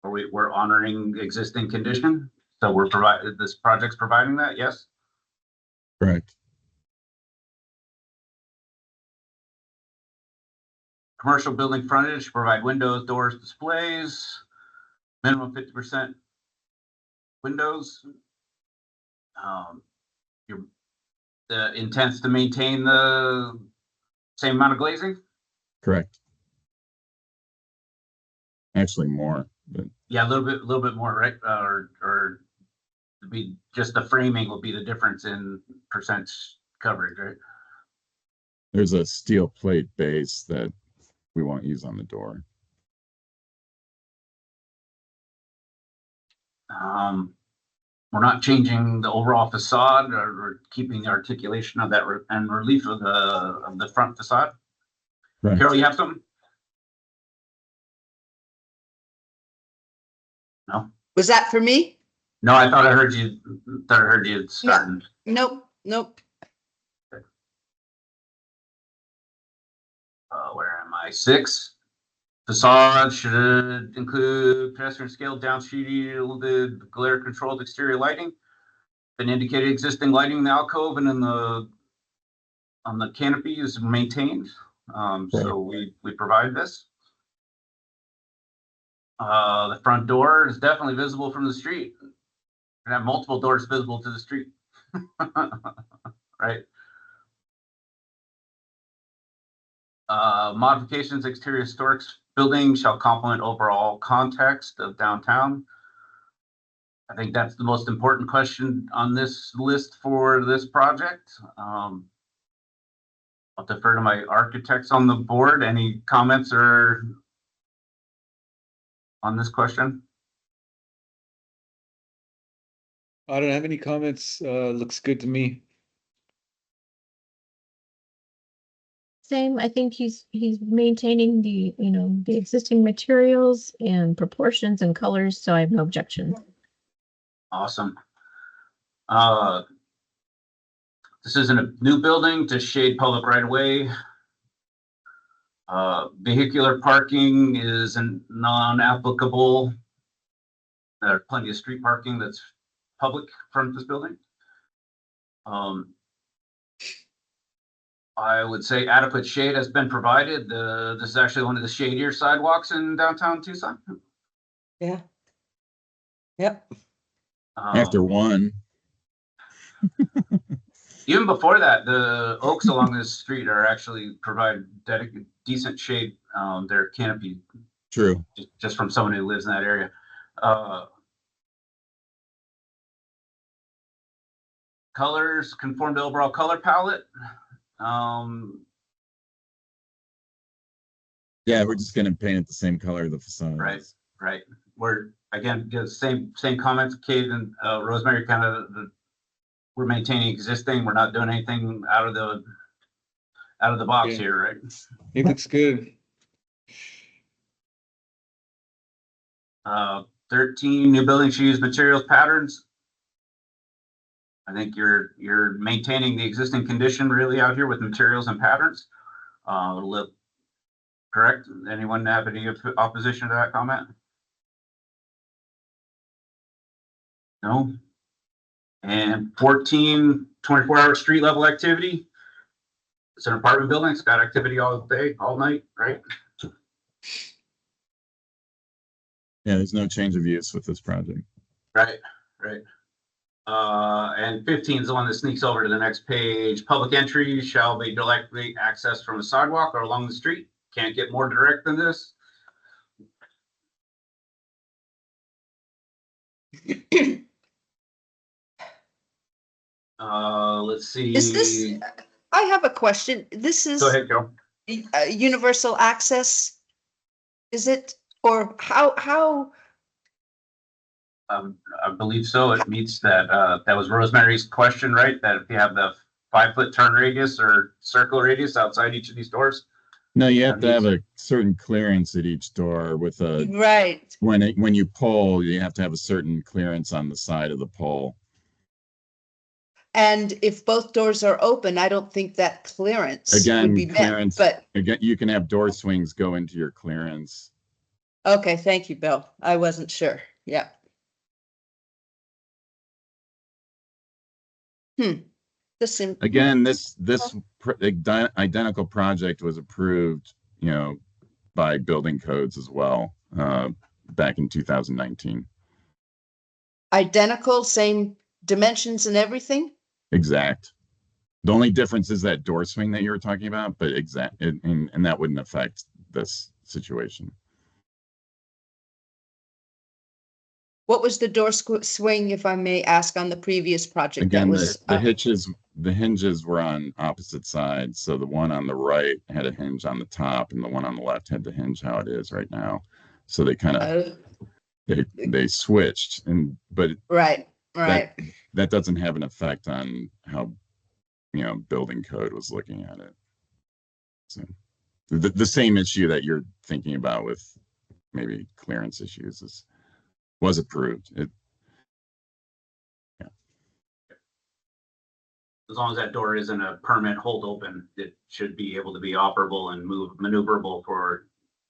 We're honoring existing condition, so this project's providing that. Yes. Correct. Commercial building frontage provide windows, doors, displays. Minimum 50% windows. The intents to maintain the same amount of glazing? Correct. Actually more, but Yeah, a little bit more, right? Or be just the framing will be the difference in percent coverage, right? There's a steel plate base that we won't use on the door. We're not changing the overall facade, or we're keeping the articulation of that and relief of the front facade. Right. Carol, you have something? No. Was that for me? No, I thought I heard you. Thought I heard you starting. Nope, nope. Where am I? 6. Facade should include pedestrian scale down shielded glare controlled exterior lighting. Been indicated existing lighting in the alcove and in the on the canopy is maintained. So we provide this. The front door is definitely visible from the street. We can have multiple doors visible to the street. Right. Modifications exterior historic building shall complement overall context of downtown. I think that's the most important question on this list for this project. I'll defer to my architects on the board. Any comments or on this question? I don't have any comments. Looks good to me. Same, I think he's maintaining the, the existing materials and proportions and colors, so I have no objection. Awesome. This isn't a new building to shade public right of way. Vehicular parking is non-applicable. There are plenty of street parking that's public in front of this building. I would say adequate shade has been provided. This is actually one of the shadier sidewalks in downtown Tucson. Yeah. Yep. After one. Even before that, the oaks along this street are actually provide decent shade. Their canopy. True. Just from someone who lives in that area. Colors conform to overall color palette. Yeah, we're just gonna paint it the same color of the facade. Right. We're again just same comments. Kate and Rosemary kind of we're maintaining existing. We're not doing anything out of the box here, right? It looks good. 13 new building should use materials patterns. I think you're maintaining the existing condition really out here with materials and patterns. Correct? Anyone have any opposition to that comment? No. And 14, 24-hour street level activity. It's an apartment building. It's got activity all day, all night, right? Yeah, there's no change of use with this project. Right. And 15 is the one that sneaks over to the next page. Public entry shall be directly accessed from a sidewalk or along the street. Can't get more direct than this. Let's see. Is this, I have a question. This is Go ahead, Joe. Universal access? Is it, or how? I believe so. It meets that. That was Rosemary's question, right? That if you have the 5-foot turn radius or circle radius outside each of these doors. No, you have to have a certain clearance at each door with a Right. When you pull, you have to have a certain clearance on the side of the pole. And if both doors are open, I don't think that clearance Again, would be clearance. met. But Again, you can have door swings go into your clearance. okay, thank you, Bill. I wasn't sure. Yeah. Again, this identical project was approved, by building codes as well, back in 2019. Identical, same dimensions and everything? Exact. The only difference is that door swing that you were talking about, but exact, and that wouldn't affect this situation. What was the door swing, if I may ask, on the previous project? Again, That was the hinges were on opposite sides. So the one on the right had a hinge on the top, and the one on the left had the hinge how it is right now. So they kind of they switched, but right. That doesn't have an effect on how building code was looking at it. So the same issue that you're thinking about with maybe clearance issues was approved. As long as that door isn't a permanent hold open, it should be able to be operable and maneuverable for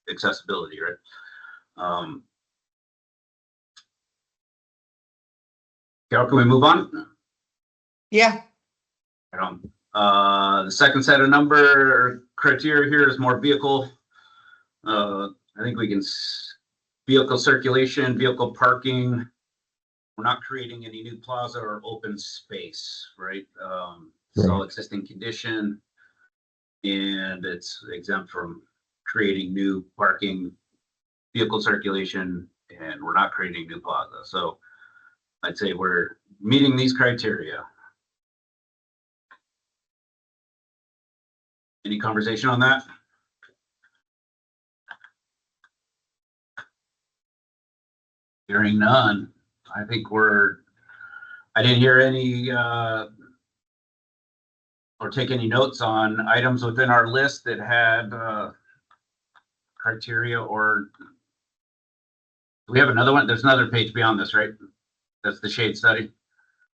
accessibility, right? Carol, can we move on? Yeah. The second set of number criteria here is more vehicle. I think we can vehicle circulation, vehicle parking. We're not creating any new plaza or open space, right? It's all existing condition, and it's exempt from creating new parking, vehicle circulation, and we're not creating new plaza. So I'd say we're meeting these criteria. Any conversation on that? Hearing none. I think I didn't hear any or take any notes on items within our list that had criteria, or do we have another one? There's another page beyond this, right? That's the shade study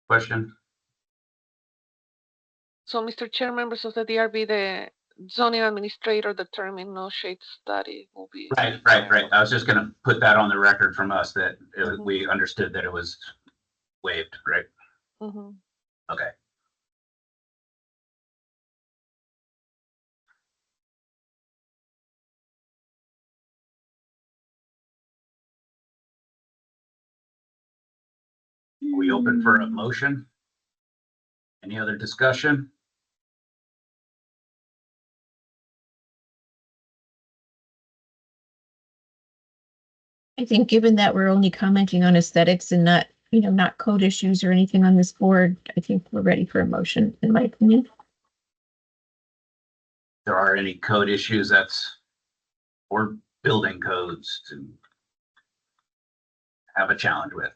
question. So, Mr. Chair, members of the DRB, the zoning administrator determined no shade study will be. Right. I was just going to put that on the record from us that we understood that it was waived, right? Okay. We open for a motion? Any other discussion? I think given that we're only commenting on aesthetics and not, not code issues or anything on this board, I think we're ready for a motion, in my opinion. If there are any code issues or building codes to have a challenge with.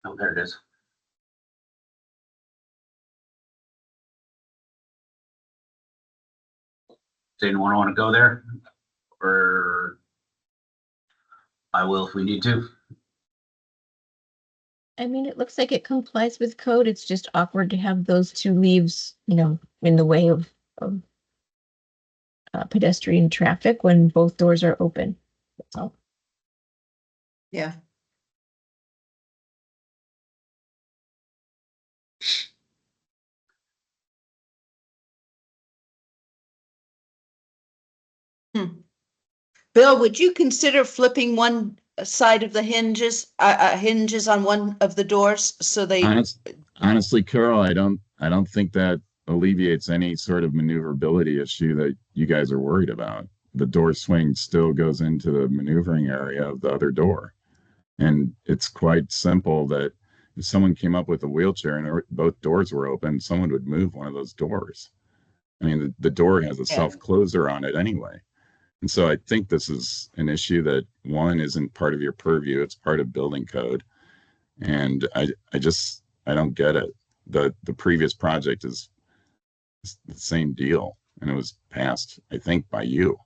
Oh, there it is. Does anyone want to go there? Or I will if we need to. I mean, it looks like it complies with code. It's just awkward to have those two leaves, in the way of pedestrian traffic when both doors are open. That's all. Yeah. Bill, would you consider flipping one side of the hinges on one of the doors so they? Honestly, Carol, I don't think that alleviates any sort of maneuverability issue that you guys are worried about. The door swing still goes into the maneuvering area of the other door, and it's quite simple that if someone came up with a wheelchair and both doors were open, someone would move one of those doors. I mean, the door has a self-closer on it anyway. And so I think this is an issue that, one, isn't part of your purview. It's part of building code. And I don't get it. The previous project is the same deal. And it was passed, I think, by you.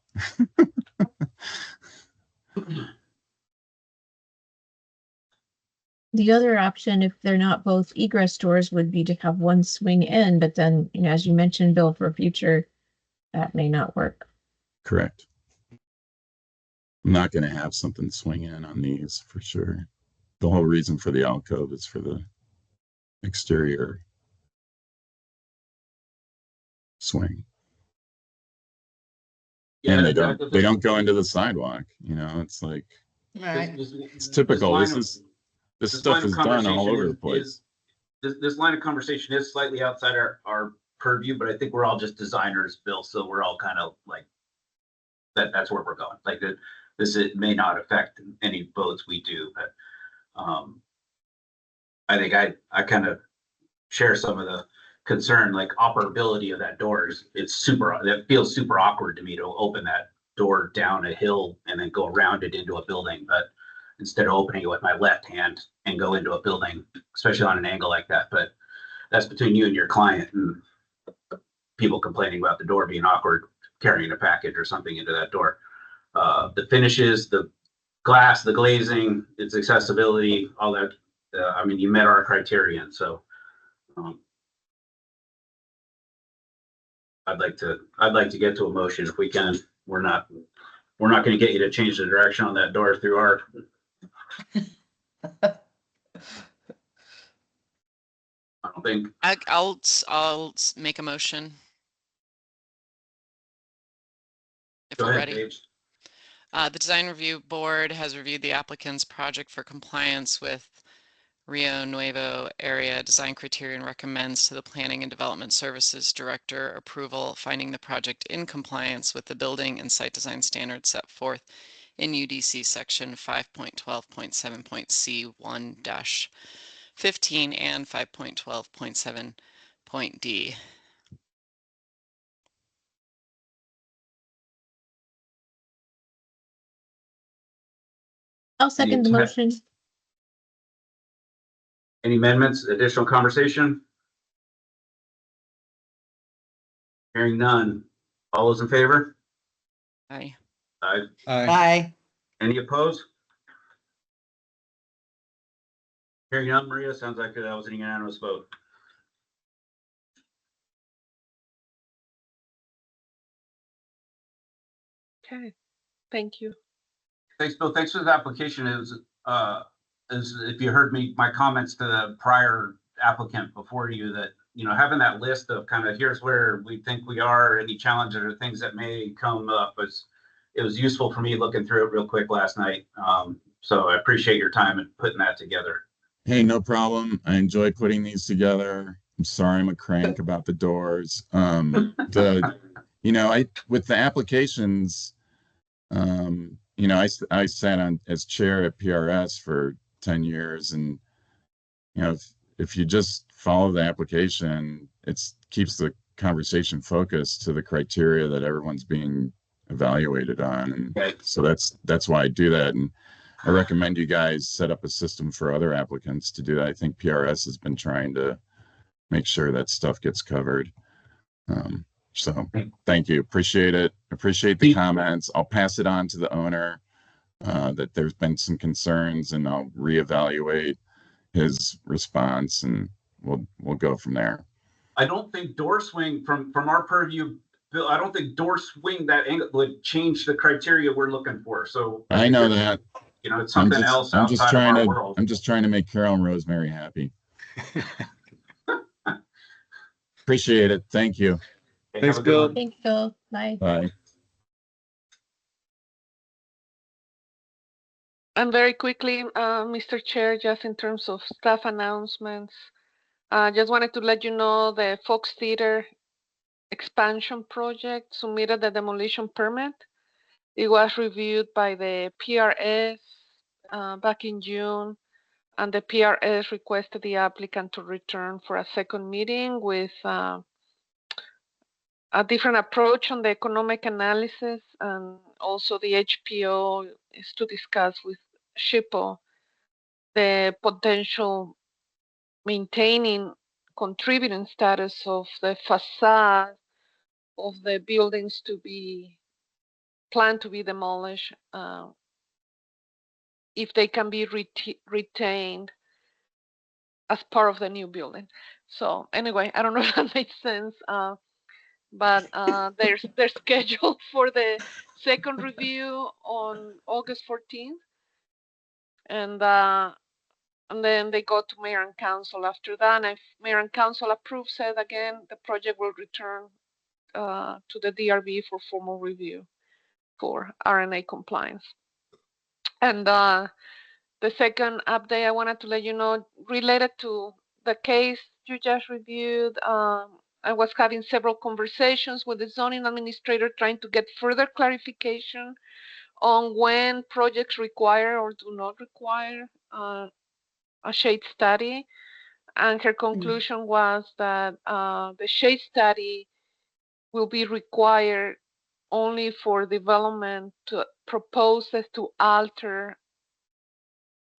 The other option, if they're not both egress doors, would be to have one swing in, but then, as you mentioned, Bill, for future, that may not work. Correct. I'm not going to have something swing in on these for sure. The whole reason for the alcove is for the exterior swing. Yeah, and they don't go into the sidewalk. It's like, right. It's typical. This stuff is done all over the place. This line of conversation is slightly outside our purview, but I think we're all just designers, Bill. So we're all kind of like that's where we're going. Like this, it may not affect any votes we do, but I think I kind of share some of the concern, like operability of that door that feels super awkward to me to open that door down a hill and then go around it into a building. But instead of opening it with my left hand and go into a building, especially on an angle like that. But that's between you and your client, and people complaining about the door being awkward, carrying a package or something into that door. The finishes, the glass, the glazing, its accessibility, all that. I mean, you met our criterion, so I'd like to get to a motion if we can. We're not going to get you to change the direction on that door through our. I don't think. I'll make a motion. If Go we're ahead, ready. Dave. The design review board has reviewed the applicant's project for compliance with Rio Nuevo area design criteria and recommends to the Planning and Development Services Director approval, finding the project in compliance with the building and site design standards set forth in UDC section 5.12.7.C1-15 and 5.12.7.D. I'll second the motion. Any amendments, additional conversation? Hearing none. All those in favor? Aye. Aye. Aye. Any opposed? Hearing none, Maria, sounds like that was a unanimous vote. Okay, thank you. Thanks, Bill. Thanks for the application. It was, as if you heard me, my comments to the prior applicant before you, that, you know, having that list of kind of here's where we think we are, any challenges or things that may come up, it was useful for me looking through it real quick last night. So I appreciate your time in putting that together. Hey, no problem. I enjoy putting these together. I'm sorry I'm a crank about the doors. You know, with the applications, you know, I sat on as chair at PRS for 10 years, and you know, if you just follow the application, it keeps the conversation focused to the criteria that everyone's being evaluated on. And so that's why I do that. And I recommend you guys set up a system for other applicants to do that. I think PRS has been trying to make sure that stuff gets covered. So thank you. Appreciate it. Appreciate the comments. I'll pass it on to the owner that there's been some concerns, and I'll reevaluate his response, and we'll go from there. I don't think door swing from our purview, Bill, I don't think door swing that angle would change the criteria we're looking for. So I know that. You know, it's something else outside of our world. I'm just trying to make Carol and Rosemary happy. Appreciate it. Thank you. Okay, Thanks, Bill. Thanks, Bill. Bye. Bye. And very quickly, Mr. Chair, just in terms of staff announcements, just wanted to let you know the Fox Theater expansion project submitted the demolition permit. It was reviewed by the PRS back in June, and the PRS requested the applicant to return for a second meeting with a different approach on the economic analysis, and also the HPO is to discuss with SHPO the potential maintaining contributing status of the facade of the buildings to be planned to be demolished if they can be retained as part of the new building. So anyway, I don't know if that makes sense. But they're scheduled for the second review on August 14th, and then they go to mayor and council after that. And if mayor and council approves it again, the project will return to the DRB for formal review for RNA compliance. And the second update I wanted to let you know, related to the case you just reviewed, I was having several conversations with the zoning administrator trying to get further clarification on when projects require or do not require a shade study. And her conclusion was that the shade study will be required only for development to proposes to alter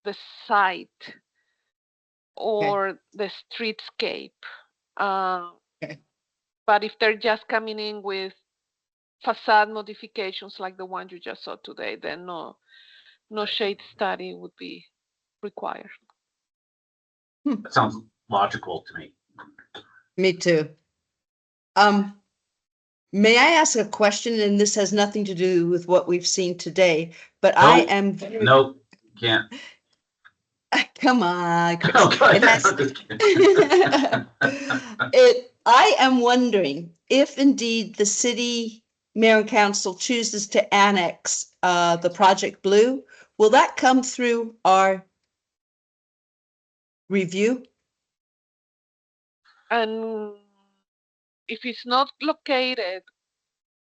the site or the streetscape. But if they're just coming in with facade modifications like the one you just saw today, then no shade study would be required. That sounds logical to me. Me too. May I ask a question? And this has nothing to do with what we've seen today, but I Nope. am Nope, can't. Come on, Chris. Oh, go It ahead. has- I'm just kidding. I am wondering if indeed the city mayor and council chooses to annex the Project Blue, will that come through our review? And if it's not located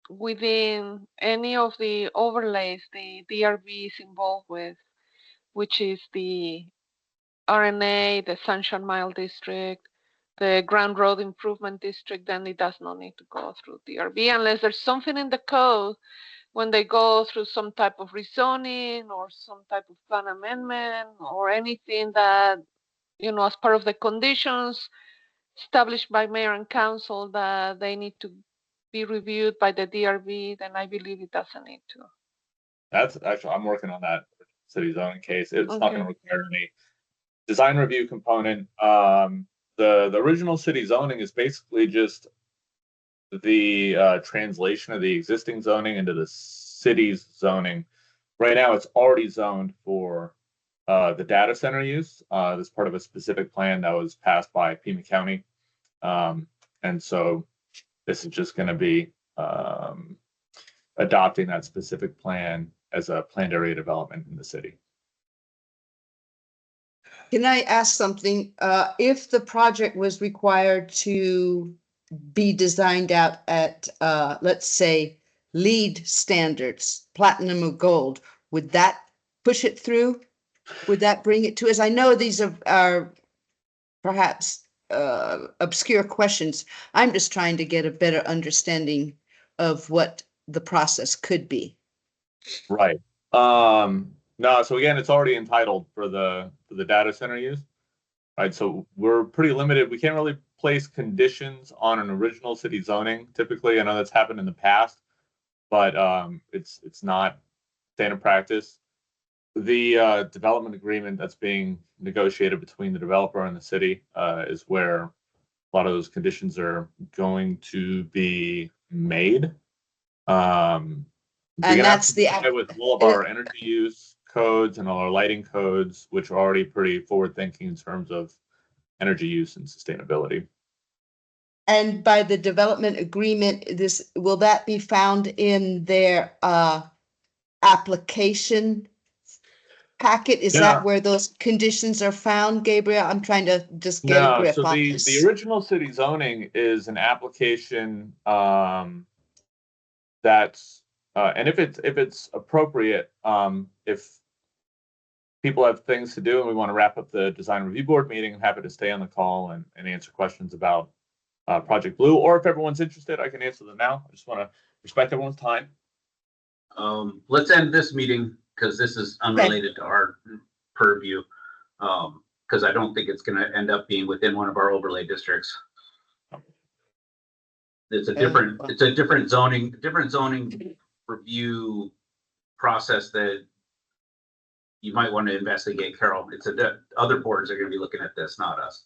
within any of the overlays the DRB is involved with, which is the RNA, the Sunshine Mile District, the Grand Road Improvement District, then it does not need to go through DRB unless there's something in the code when they go through some type of rezoning or some type of plan amendment or anything that, you know, as part of the conditions established by mayor and council that they need to be reviewed by the DRB, then I believe it doesn't need to. That's actually, I'm working on that city zoning case. It's not Okay. going to require any design review component. The original city zoning is basically just the translation of the existing zoning into the city's zoning. Right now, it's already zoned for the data center use. That's part of a specific plan that was passed by Pima County. And so this is just going to be adopting that specific plan as a planned area development in the city. Can I ask something? If the project was required to be designed out at, let's say, LEED standards, platinum or gold, would that push it through? Would that bring it to us? I know these are perhaps obscure questions. I'm just trying to get a better understanding of what the process could be. Right. No, so again, it's already entitled for the data center use. Right. So we're pretty limited. We can't really place conditions on an original city zoning. Typically, I know that's happened in the past, but it's not standard practice. The development agreement that's being negotiated between the developer and the city is where a lot of those conditions are going to be made. And that's the with all of our energy use codes and all our lighting codes, which are already pretty forward-thinking in terms of energy use and sustainability. And by the development agreement, will that be found in their application packet? Is that where those conditions are found, Gabriel? I'm trying to just get a grip on this. The original city zoning is an application that's and if it's appropriate, if people have things to do and we want to wrap up the design review board meeting, I'm happy to stay on the call and answer questions about Project Blue, or if everyone's interested, I can answer them now. I just want to respect everyone's time. Let's end this meeting because this is unrelated to our purview. Because I don't think it's going to end up being within one of our overlay districts. It's a different zoning review process that you might want to investigate, Carol. It's other boards are going to be looking at this, not us.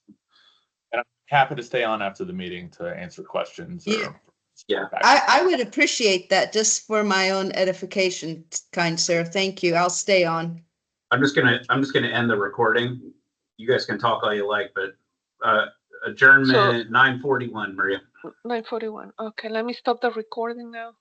And I'm happy to stay on after the meeting to answer questions. Yeah. I would appreciate that just for my own edification, kind sir. Thank you. I'll stay on. I'm just gonna end the recording. You guys can talk all you like, but adjournment 9:41, Maria. 9:41. Okay, let me stop the recording now.